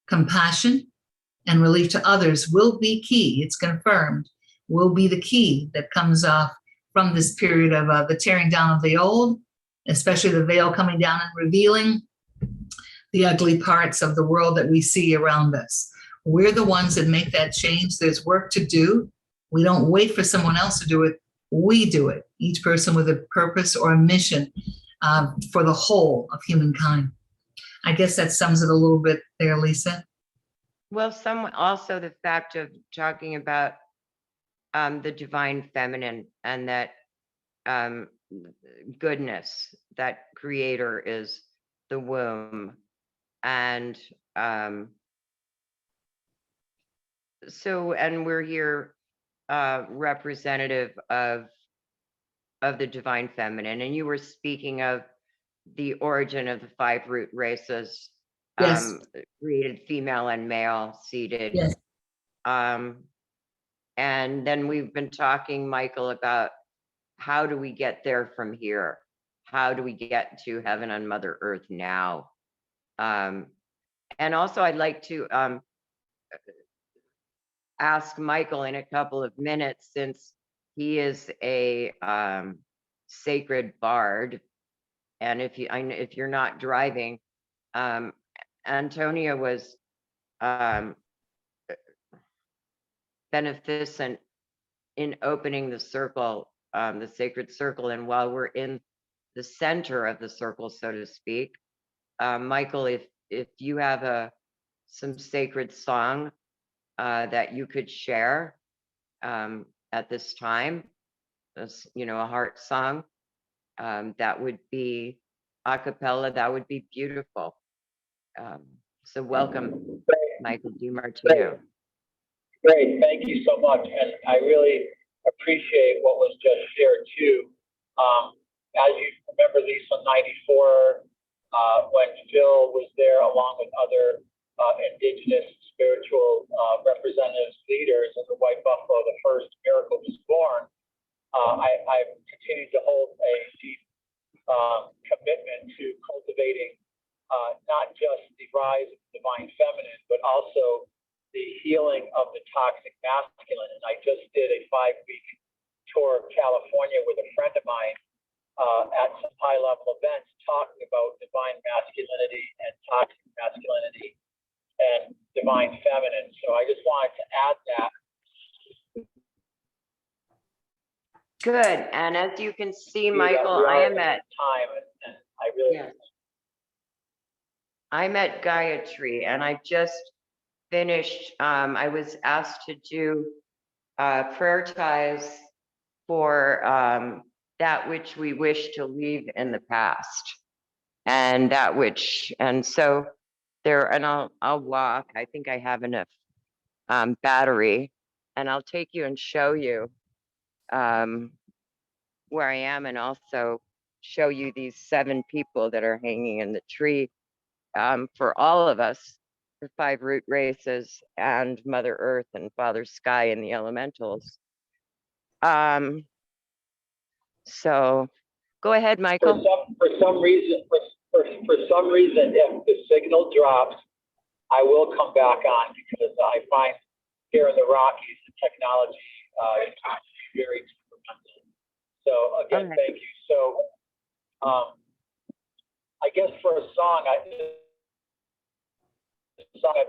compassion, and relief to others will be key. It's confirmed, will be the key that comes off from this period of the tearing down of the old, especially the veil coming down and revealing the ugly parts of the world that we see around us. We're the ones that make that change. There's work to do. We don't wait for someone else to do it. We do it, each person with a purpose or a mission for the whole of humankind. I guess that sums it a little bit there, Lisa. Well, also the fact of talking about the divine feminine and that goodness, that Creator is the womb. And and we're here representative of the divine feminine. And you were speaking of the origin of the 5 root races, Yes. created female and male seeded. Yes. And then we've been talking, Michael, about how do we get there from here? How do we get to heaven on Mother Earth now? And also I'd like to ask Michael in a couple of minutes, since he is a sacred bard. And if you're not driving, Antonia was beneficent in opening the circle, the sacred circle. And while we're in the center of the circle, so to speak, Michael, if you have some sacred song that you could share at this time, as, you know, a heart song, that would be a cappella, that would be beautiful. So welcome, Michael DiMartino. Great, thank you so much. And I really appreciate what was just shared too. As you remember, Lisa, 94, when Phil was there along with other indigenous spiritual representatives, leaders of the White Buffalo, the first miracle was born. I've continued to hold a deep commitment to cultivating not just the rise of the divine feminine, but also the healing of the toxic masculine. And I just did a 5-week tour of California with a friend of mine at some high-level events talking about divine masculinity and toxic masculinity and divine feminine. So I just wanted to add that. Good. And as you can see, We Michael, are I am at at time, and I really Yes. I'm at Gayatri, and I just finished. I was asked to do prayer ties for that which we wish to leave in the past, and that which, and so there. And I'll walk. I think I have enough battery, and I'll take you and show you where I am, and also show you these 7 people that are hanging in the tree for all of us, the 5 root races and Mother Earth and Father Sky and the elementals. So go ahead, Michael. for some reason, if the signal drops, I will come back on because I find here in the Rockies the technology is very temperamental. So again, Okay. thank you. So I guess for a song, I've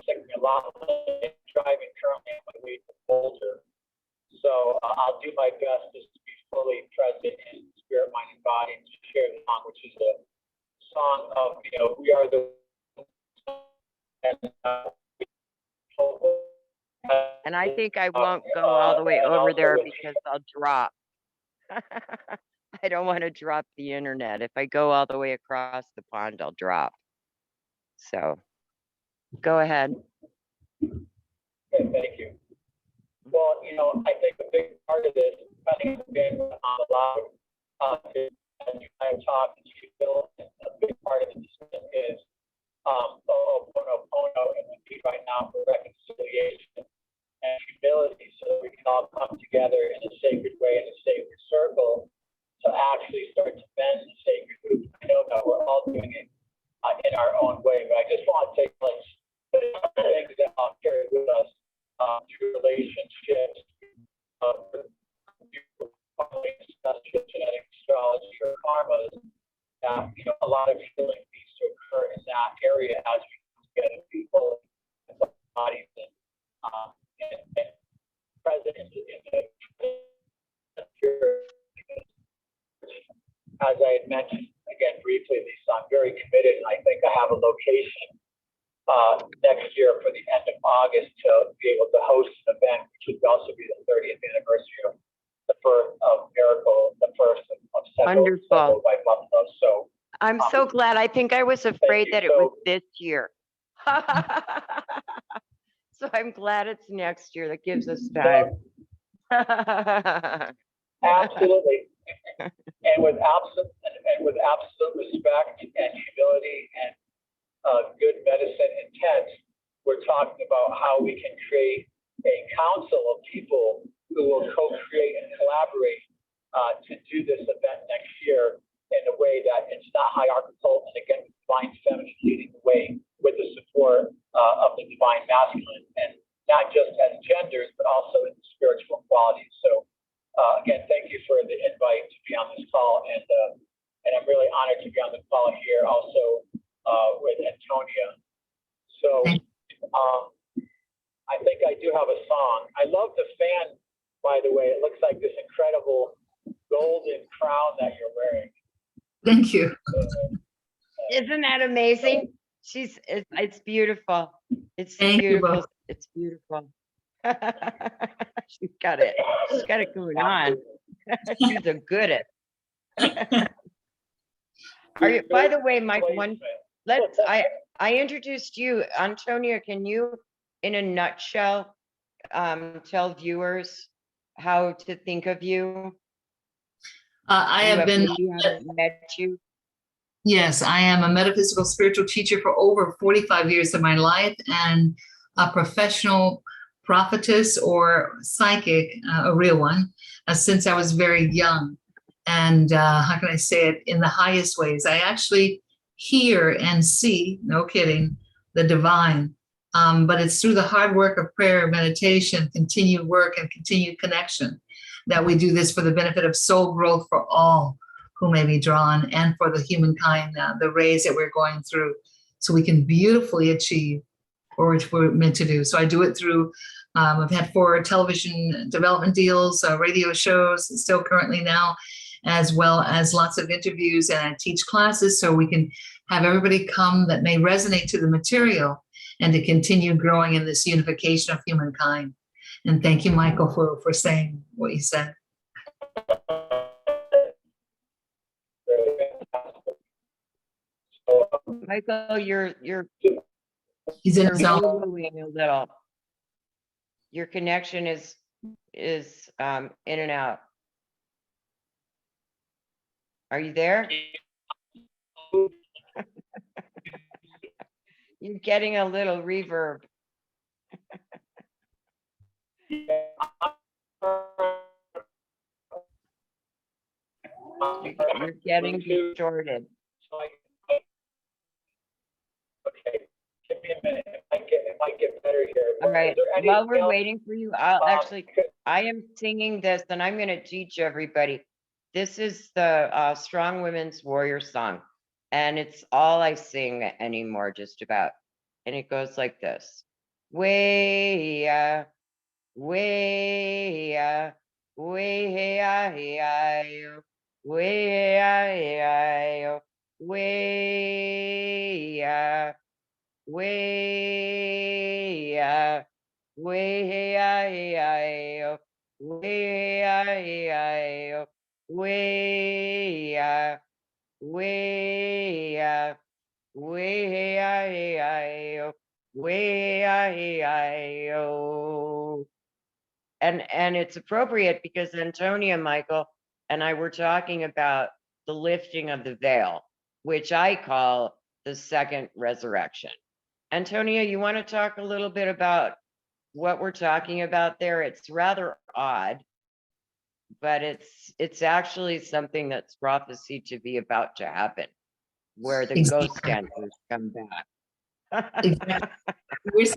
taken a lot of driving currently on my way to Boulder. So I'll do my best just to be fully present in spirit, mind, and body and to share the song, which is a song of, you know, we are the And I think I won't go all the way over there because I'll drop. I don't want to drop the internet. If I go all the way across the pond, I'll drop. So go ahead. Okay, thank you. Well, you know, I think a big part of this, depending on the lot, is, as I talked to you, Bill, a big part of this is Ho'oponopono and the need right now for reconciliation and humility so that we can all come together in a sacred way, in a sacred circle, to actually start to bend the sacred loop. I know that we're all doing it in our own way, but I just want to take place things that I'll carry with us through relationships, genetic astrology or karmas. You know, a lot of healing needs to occur in that area as we come together, people and bodies and present in the as I had mentioned again briefly, Lisa, I'm very committed, and I think I have a location next year for the end of August to be able to host an event, which would also be the 30th anniversary of the first of Miracle, the first of Wonderful. White Buffalo. So I'm so glad. I think I was afraid that it was this year. So I'm glad it's next year. That gives us time. Absolutely. And with absolute respect and humility and good medicine intent, we're talking about how we can create a council of people who will co-create and collaborate to do this event next year in a way that it's not hierarchical, and again, divine feminine leading the way with the support of the divine masculine, and not just as genders, but also in the spiritual qualities. So again, thank you for the invite to be on this call, and I'm really honored to be on the call here also with Antonia. So I think I do have a song. I love the fan, by the way. It looks like this incredible golden crown that you're wearing. Thank you. Isn't that amazing? It's beautiful. It's Thank you beautiful. both. It's beautiful. She's got it. She's got it going on. She's a good at. Are you, by the way, Mike, I introduced you, Antonia, can you, in a nutshell, tell viewers how to think of you? I have been, You haven't met you. yes, I am a metaphysical spiritual teacher for over 45 years of my life and a professional prophetess or psychic, a real one, since I was very young. And how can I say it, in the highest ways? I actually hear and see, no kidding, the divine. But it's through the hard work of prayer, meditation, continued work, and continued connection that we do this for the benefit of soul growth for all who may be drawn, and for the humankind, the rays that we're going through, so we can beautifully achieve what we're meant to do. So I do it through, I've had 4 television development deals, radio shows, still currently now, as well as lots of interviews, and I teach classes so we can have everybody come that may resonate to the material and to continue growing in this unification of humankind. And thank you, Michael, for saying what you said. Michael, you're He's in his own. moving a little. Your connection is in and out. Are you there? You're getting a little reverb. You're getting distorted. Okay, give me a minute. It might get better here. All right, Is there anything while we're else? waiting for you, I'll actually, I am singing this and I'm gonna teach everybody. This is the Strong Women's Warrior Song. And it's all I sing anymore, just about. And it goes like this. Way, way, way, way, way, and it's appropriate because Antonia, Michael, and I were talking about the lifting of the veil, which I call the second resurrection. Antonia, you want to talk a little bit about what we're talking about there? It's rather odd, but it's actually something that's prophesied to be about to happen, where the ghost dancers come back. Exactly.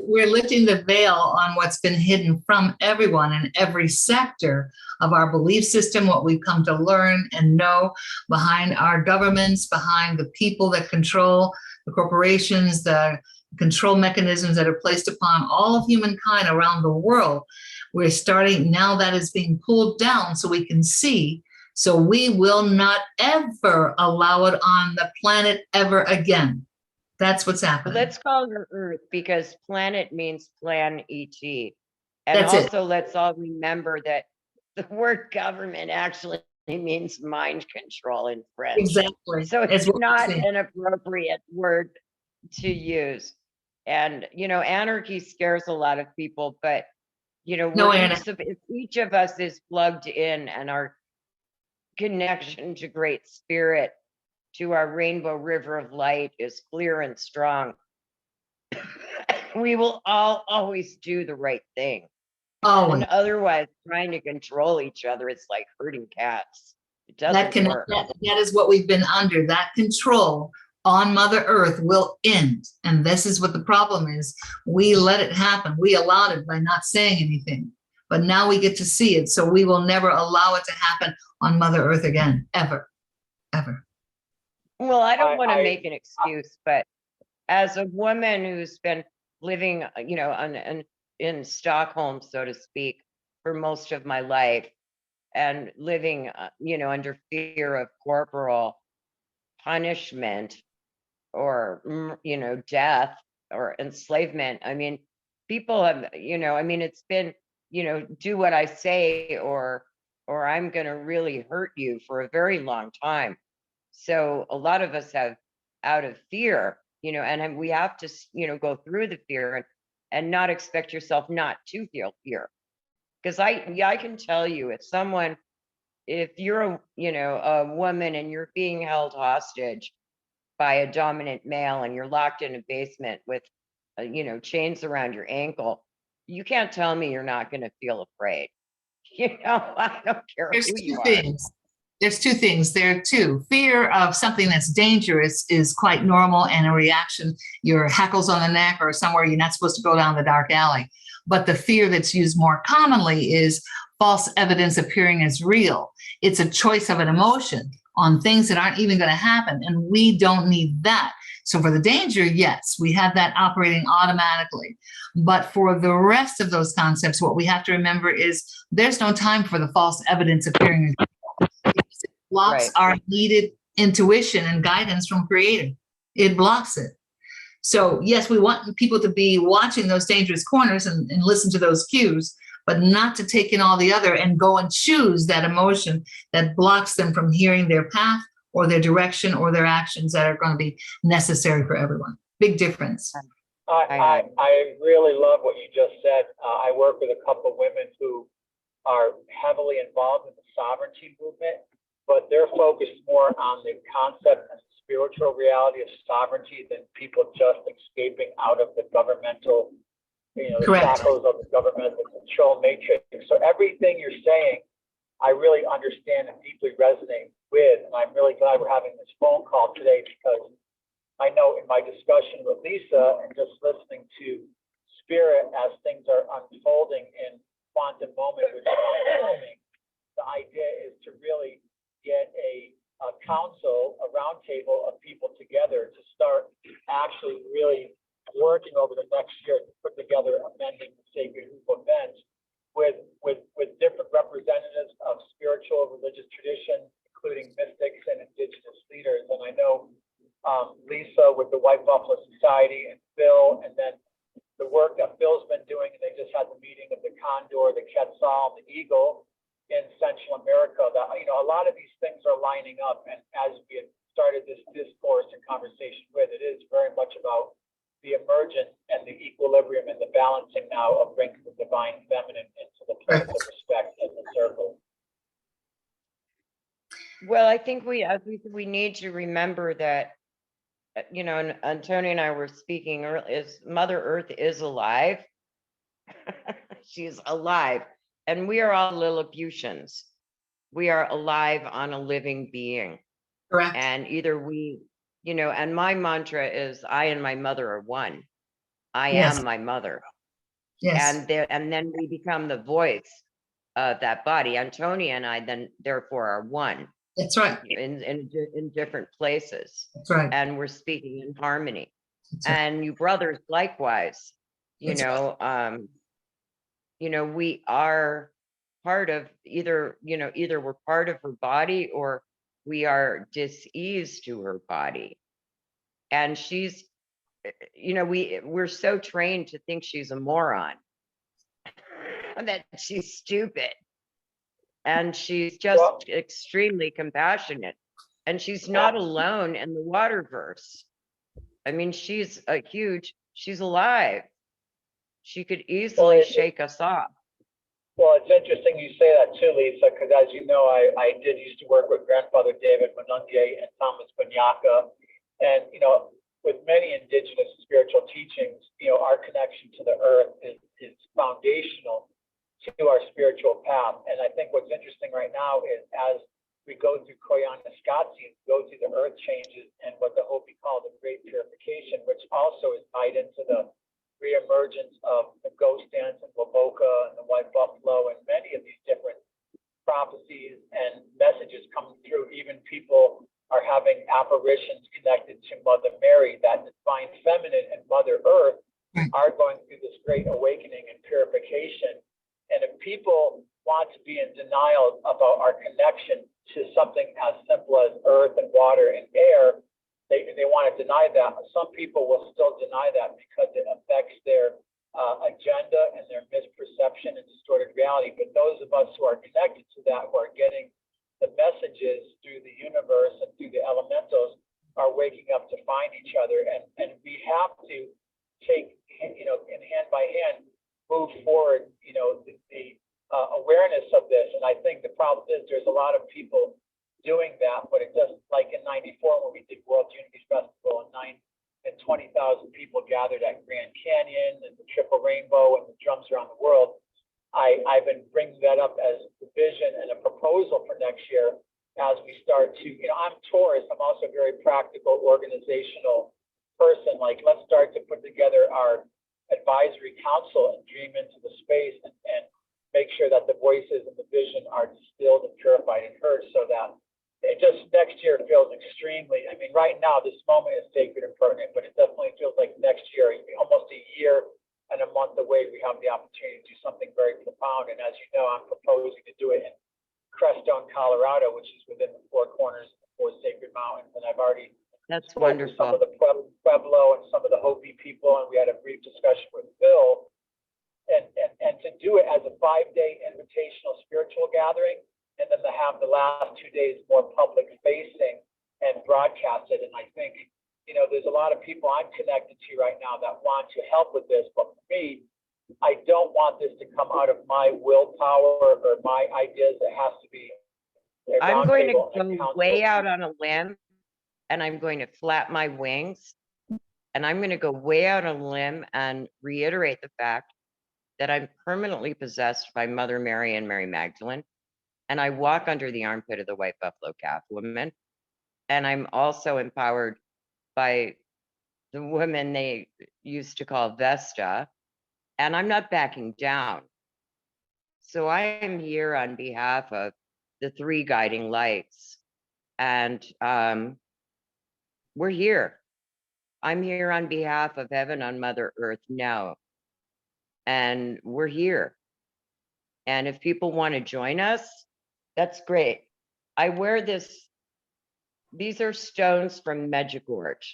We're lifting the veil on what's been hidden from everyone in every sector of our belief system, what we've come to learn and know behind our governments, behind the people that control the corporations, the control mechanisms that are placed upon all of humankind around the world. We're starting now, that is being pulled down so we can see. So we will not ever allow it on the planet ever again. That's what's happening. Let's call her Earth because planet means plan ET. And That's it. also let's all remember that the word government actually means mind control in French. Exactly. So It's it's what we're not saying. an appropriate word to use. And, you know, anarchy scares a lot of people, but, you know, No, we're Anna. if each of us is plugged in and our connection to Great Spirit, to our rainbow river of light is clear and strong, we will all always do the right thing. Oh, And otherwise, trying to control each other is like herding cats. It doesn't work. that is what we've been under. That control on Mother Earth will end. And this is what the problem is. We let it happen. We allowed it by not saying anything. But now we get to see it. So we will never allow it to happen on Mother Earth again, ever, ever. Well, I don't want to make an excuse, but as a woman who's been living, you know, and in Stockholm, so to speak, for most of my life, and living, under fear of corporal punishment or, death or enslavement. I mean, people have, it's been, do what I say or I'm going to really hurt you for a very long time. So a lot of us have, out of fear, and we have to, go through the fear and not expect yourself not to feel fear. Because I can tell you, if you're a woman and you're being held hostage by a dominant male and you're locked in a basement with, chains around your ankle, you can't tell me you're not going to feel afraid. I don't care There's who two you are. things. There's two things there too. Fear of something that's dangerous is quite normal and a reaction. Your hackles on the neck or somewhere you're not supposed to go down the dark alley. But the fear that's used more commonly is false evidence appearing as real. It's a choice of an emotion on things that aren't even going to happen, and we don't need that. So for the danger, yes, we have that operating automatically. But for the rest of those concepts, what we have to remember is there's no time for the false evidence appearing as real. It blocks Right. our needed intuition and guidance from Creator. It blocks it. So yes, we want people to be watching those dangerous corners and listen to those cues, but not to take in all the other and go and choose that emotion that blocks them from hearing their path or their direction or their actions that are going to be necessary for everyone. Big difference. I really love what you just said. I work with a couple of women who are heavily involved in the sovereignty movement, but they're focused more on the concept and spiritual reality of sovereignty than people just escaping out of the governmental, the Correct. shackles of the governmental control matrix. So everything you're saying, I really understand and deeply resonate with, and I'm really glad we're having this phone call today, because I know in my discussion with Lisa and just listening to Spirit as things are unfolding in quantum moment, which is unfolding, the idea is to really get a council, a round table of people together to start actually really working over the next year to put together a Mending the Sacred Hoop event with different representatives of spiritual religious tradition, including mystics and indigenous leaders. And I know Lisa with the White Buffalo Society and Phil, and then the work that Phil's been doing, and they just had the meeting of the condor, the quetzal, the eagle in Central America. That, a lot of these things are lining up, and as we had started this discourse and conversation with, it is very much about the emergence and the equilibrium and the balancing now of bringing the divine feminine into the place of respect in the circle. Well, I think we need to remember that, and Antonia and I were speaking earlier, is Mother Earth is alive. She's alive. And we are all Lilliputians. We are alive on a living being. Correct. And either we, and my mantra is I and my mother are one. I Yes. am my mother. Yes. And then we become the voice of that body. Antonia and I then therefore are one. That's right. In different places. That's right. And we're speaking in harmony. That's right. And you brothers likewise, That's right. we are part of either we're part of her body or we are dis-ease to her body. And she's, we're so trained to think she's a moron, that she's stupid. And she's just extremely compassionate. And she's not alone in the waterverse. I mean, she's alive. She could easily shake us off. Well, it's interesting you say that too, Lisa, because as you know, I did used to work with Grandfather David Manunge and Thomas Banyaka. And, with many indigenous spiritual teachings, our connection to the earth is foundational to our spiritual path. And I think what's interesting right now is as we go through Koyaanisqatsi and go through the earth changes and what the Hopi call the Great Purification, which also is tied into the reemergence of the ghost dance and Waboka and the White Buffalo and many of these different prophecies and messages coming through. Even people are having apparitions connected to Mother Mary, that divine feminine and Mother Earth Right. are going through this great awakening and purification. And if people want to be in denial about our connection to something as simple as earth and water and air, they want to deny that. Some people will still deny that because it affects their agenda and their misperception and distorted reality. But those of us who are connected to that, who are getting the messages through the universe and through the elementals, are waking up to find each other. And we have to take, in hand by hand, move forward, the awareness of this. And I think the problem is there's a lot of people doing that, but it doesn't, like in '94 when we did World Unities Festival and 20,000 people gathered at Grand Canyon and the Triple Rainbow and the drums around the world. I've been bringing that up as the vision and a proposal for next year as we start to, I'm Taurus, I'm also a very practical organizational person. Like, let's start to put together our advisory council and dream into the space and make sure that the voices and the vision are distilled and purified and heard, so that it just next year feels extremely, right now this moment is sacred and pertinent, but it definitely feels like next year, almost a year and a month away, we have the opportunity to do something very profound. And as you know, I'm proposing to do it in Crestone, Colorado, which is within the four corners of the four sacred mountains. And I've already That's spoken to some wonderful. of the Pueblo and some of the Hopi people, and we had a brief discussion with Phil. And to do it as a 5-day invitational spiritual gathering, and then to have the last 2 days more public facing and broadcasted. And I think, there's a lot of people I'm connected to right now that want to help with this, but for me, I don't want this to come out of my willpower or my ideas. It has to be a I'm going to roundtable and a go council. way out on a limb, and I'm going to flap my wings, and I'm going to go way out on a limb and reiterate the fact that I'm permanently possessed by Mother Mary and Mary Magdalene, and I walk under the armpit of the White Buffalo Calf woman, and I'm also empowered by the woman they used to call Vesta, and I'm not backing down. So I am here on behalf of the three guiding lights, and we're here. I'm here on behalf of heaven on Mother Earth now, and we're here. And if people want to join us, that's great. I wear these are stones from Medjugorje,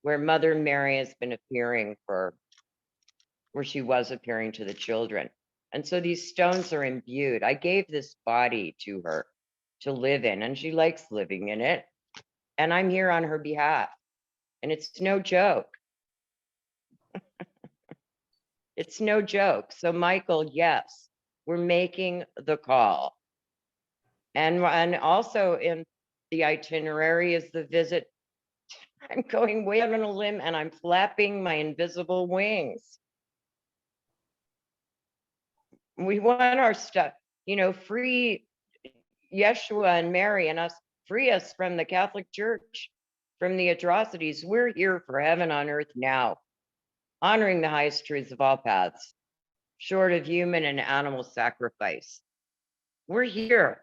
where Mother Mary has been appearing where she was appearing to the children. And so these stones are imbued. I gave this body to her to live in, and she likes living in it. And I'm here on her behalf. And it's no joke. It's no joke. So Michael, yes, we're making the call. And also in the itinerary is the visit. I'm going way out on a limb and I'm flapping my invisible wings. We want our stuff, free Yeshua and Mary and us, free us from the Catholic Church, from the atrocities. We're here for heaven on earth now, honoring the highest truths of all paths, short of human and animal sacrifice. We're here.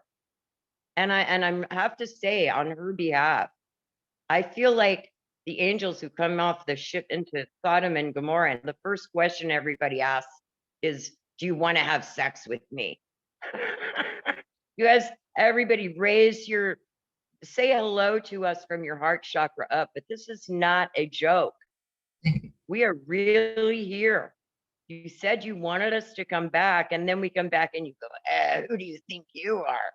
And I have to say, on her behalf, I feel like the angels who come off the ship into Sodom and Gomorrah, and the first question everybody asks is, do you want to have sex with me? You guys, everybody say hello to us from your heart chakra up, but this is not a joke. We are really here. You said you wanted us to come back, and then we come back and you go, who do you think you are?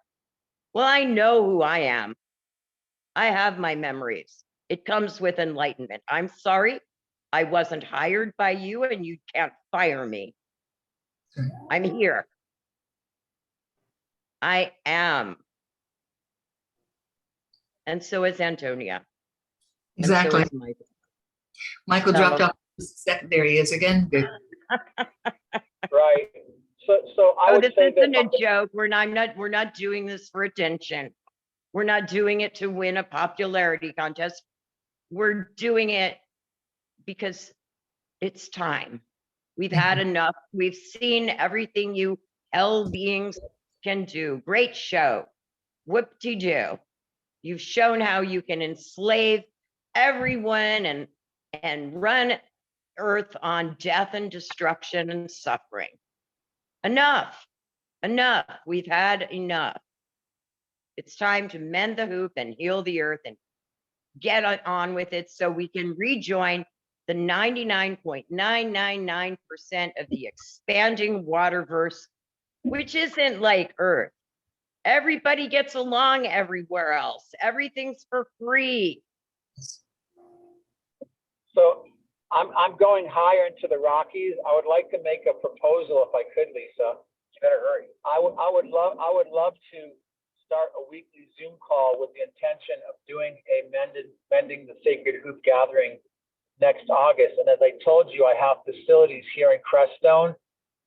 Well, I know who I am. I have my memories. It comes with enlightenment. I'm sorry, I wasn't hired by you and you can't fire me. I'm here. I am. And so is Antonia. Exactly. And so is Michael. Michael dropped off. There he is again. Good. Right. So I would this say isn't that a joke. We're not doing this for attention. We're not doing it to win a popularity contest. We're doing it because it's time. We've had enough. We've seen everything you hell beings can do. Great show. Whoop-de-doo. You've shown how you can enslave everyone and run earth on death and destruction and suffering. Enough. Enough. We've had enough. It's time to mend the hoop and heal the earth and get on with it so we can rejoin the 99.999% of the expanding waterverse, which isn't like Earth. Everybody gets along everywhere else. Everything's for free. So I'm going higher into the Rockies. I would like to make a proposal if I could, Lisa. You better hurry. I would love to start a weekly Zoom call with the intention of doing a Mending the Sacred Hoop gathering next August. And as I told you, I have facilities here in Crestone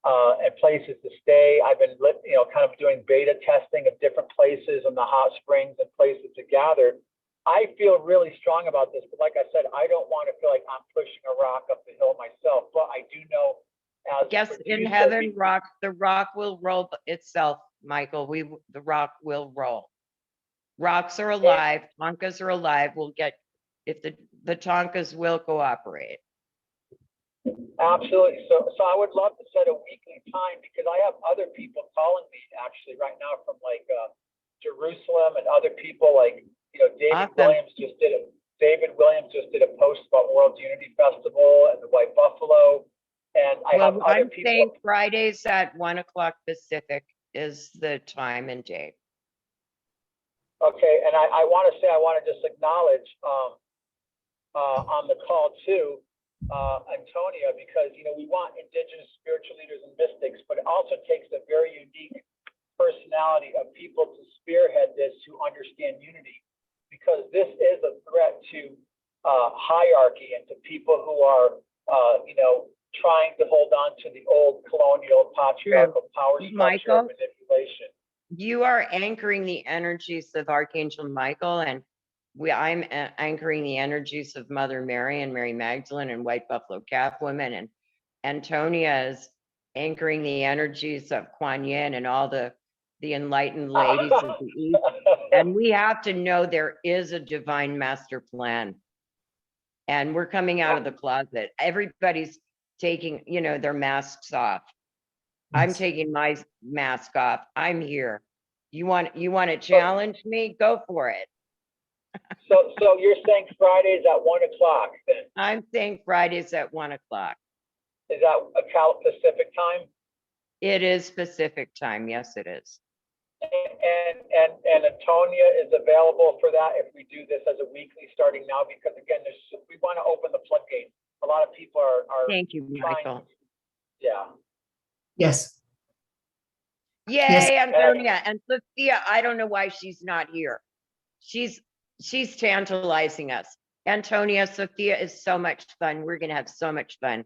and places to stay. I've been, kind of doing beta testing of different places in the hot springs and places to gather. I feel really strong about this, but like I said, I don't want to feel like I'm pushing a rock up the hill myself, but I do know as Yes, in heaven, the rock will roll itself, Michael. The rock will roll. Rocks are alive, Tonkas are alive. We'll get, if the Tonkas will cooperate. Absolutely. So I would love to set a weekly time because I have other people calling me actually right now from like Jerusalem and other people like, David Awesome. Williams just did a post about World Unity Festival and the White Buffalo. And I have other I'm people. saying Fridays at 1 o'clock Pacific is the time and date. Okay, and I want to just acknowledge on the call too, Antonia, because we want indigenous spiritual leaders and mystics, but it also takes a very unique personality of people to spearhead this to understand unity, because this is a threat to hierarchy and to people who are trying to hold on to the old colonial patriarchal power structure Michael? of manipulation. You are anchoring the energies of Archangel Michael, and I'm anchoring the energies of Mother Mary and Mary Magdalene and White Buffalo Calf Women, and Antonia is anchoring the energies of Kuan Yin and all the enlightened ladies of the East. And we have to know there is a divine master plan. And we're coming out of the closet. Everybody's taking, their masks off. I'm taking my mask off. I'm here. You want to challenge me? Go for it. So you're saying Fridays at 1 o'clock then? I'm saying Fridays at 1 o'clock. Is that a Pacific time? It is Pacific time. Yes, it is. And Antonia is available for that if we do this as a weekly starting now, because again, we want to open the floodgates. A lot of people are Thank you, Michael. Yeah. Yes. Yay, Yes. Antonia. And Sophia, I don't know why she's not here. She's tantalizing us. Antonia, Sophia is so much fun. We're going to have so much fun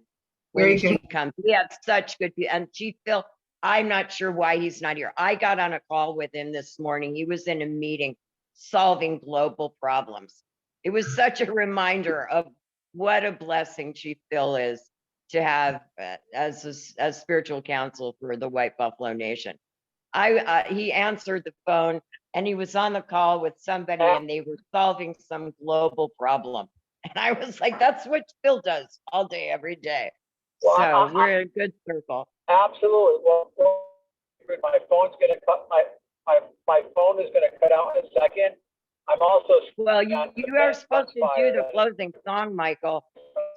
when she comes. We have such good, and Phil, I'm not sure why he's not here. I got on a call with him this morning. He was in a meeting solving global problems. It was such a reminder of what a blessing Chief Phil is to have as spiritual counsel for the White Buffalo Nation. He answered the phone and he was on the call with somebody and they were solving some global problem. And I was like, that's what Phil does all day, every day. Well, so we're in a good circle. Absolutely. Well, my phone's going to cut. My phone is going to cut out in a second. I'm also. Well, you are supposed to do the closing song, Michael.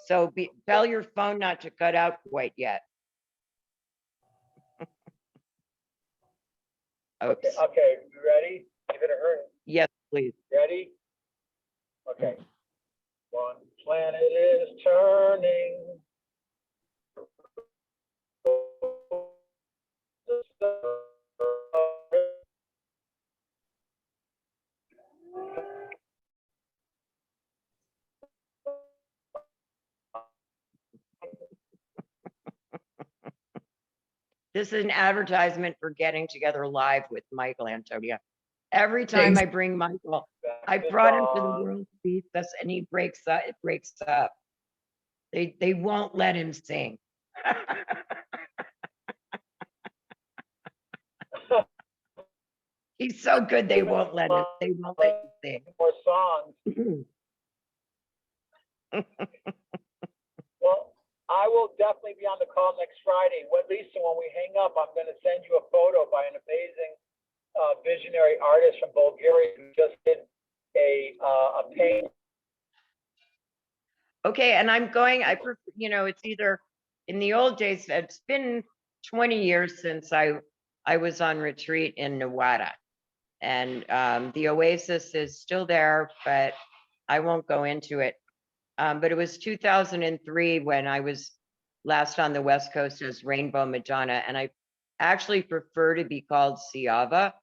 So tell your phone not to cut out quite yet. Okay, you ready? Give it a hurry. Yes, please. Ready? Okay. One planet is turning. This is an advertisement for getting together live with Michael, Antonia. Every time I bring Michael, I brought him to the World Peace Fest and he breaks up. It breaks up. They won't let him sing. He's so good. They won't let him. They won't let him sing. More songs. Well, I will definitely be on the call next Friday. Lisa, when we hang up, I'm going to send you a photo by an amazing visionary artist from Bulgaria who just did a paint. Okay, and I'm going, it's either, in the old days, it's been 20 years since I was on retreat in Nawada. And the Oasis is still there, but I won't go into it. But it was 2003 when I was last on the West Coast as Rainbow Madonna, and I actually prefer to be called Seava.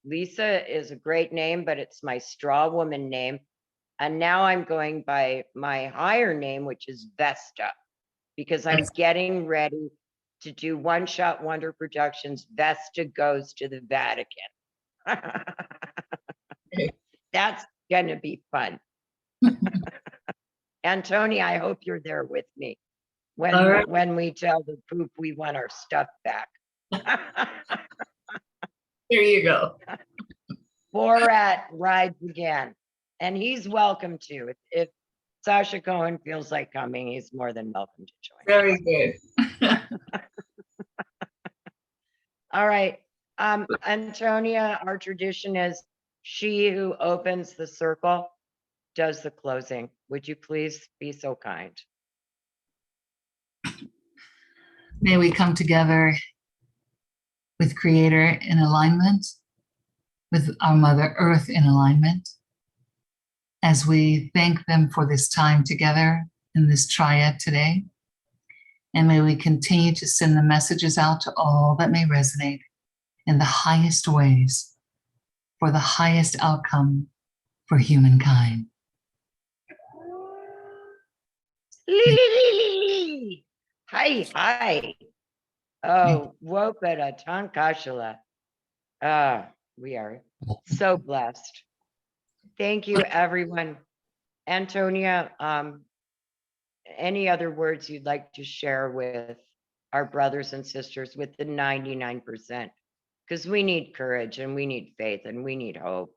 Lisa is a great name, but it's my straw woman name. And now I'm going by my higher name, which is Vesta, because I'm getting ready to do One Shot Wonder Productions. Vesta Goes to the Vatican. That's gonna be fun. Antonia, I hope you're there with me when we tell the poop we want our stuff back. There you go. Borat rides again, and he's welcome to. If Sasha Cohen feels like coming, he's more than welcome to join. Very good. All right, Antonia, our tradition is she who opens the circle does the closing. Would you please be so kind? May we come together with Creator in alignment, with our Mother Earth in alignment, as we thank them for this time together in this triad today. And may we continue to send the messages out to all that may resonate in the highest ways for the highest outcome for humankind. Hi, hi. Oh, Wopera Tankashala. We are so blessed. Thank you, everyone. Antonia, any other words you'd like to share with our brothers and sisters with the 99%? Because we need courage and we need faith and we need hope.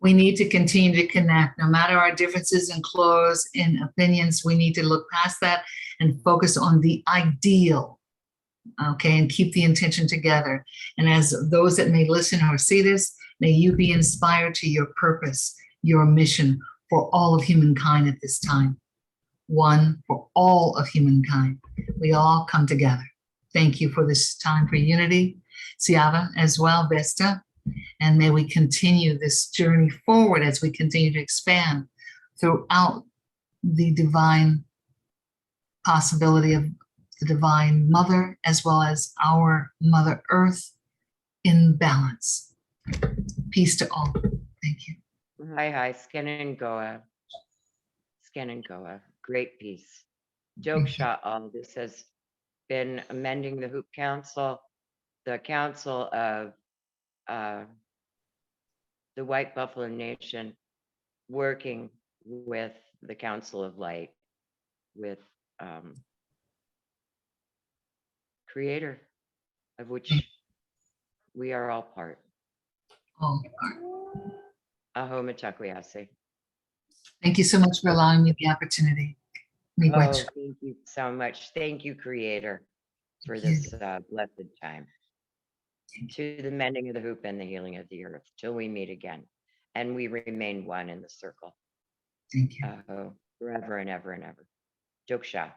We need to continue to connect. No matter our differences in clothes, in opinions, we need to look past that and focus on the ideal, okay, and keep the intention together. And as those that may listen or see this, may you be inspired to your purpose, your mission for all of humankind at this time. One for all of humankind. We all come together. Thank you for this time for unity. Seava as well, Vesta. And may we continue this journey forward as we continue to expand throughout the divine possibility of the Divine Mother, as well as our Mother Earth in balance. Peace to all. Thank you. Hi, Skin and Goa. Skin and Goa. Great piece. Joksha, all this has been Mending the Hoop Council, the Council of the White Buffalo Nation, working with the Council of Light, with Creator, of which we are all part. All. Aho Mitakwayase. Thank you so much for allowing me the opportunity. Oh, thank you so much. Thank you, Creator, for this blessed time. To the mending of the hoop and the healing of the earth, till we meet again. And we remain one in the circle. Thank you. Forever and ever and ever. Joksha.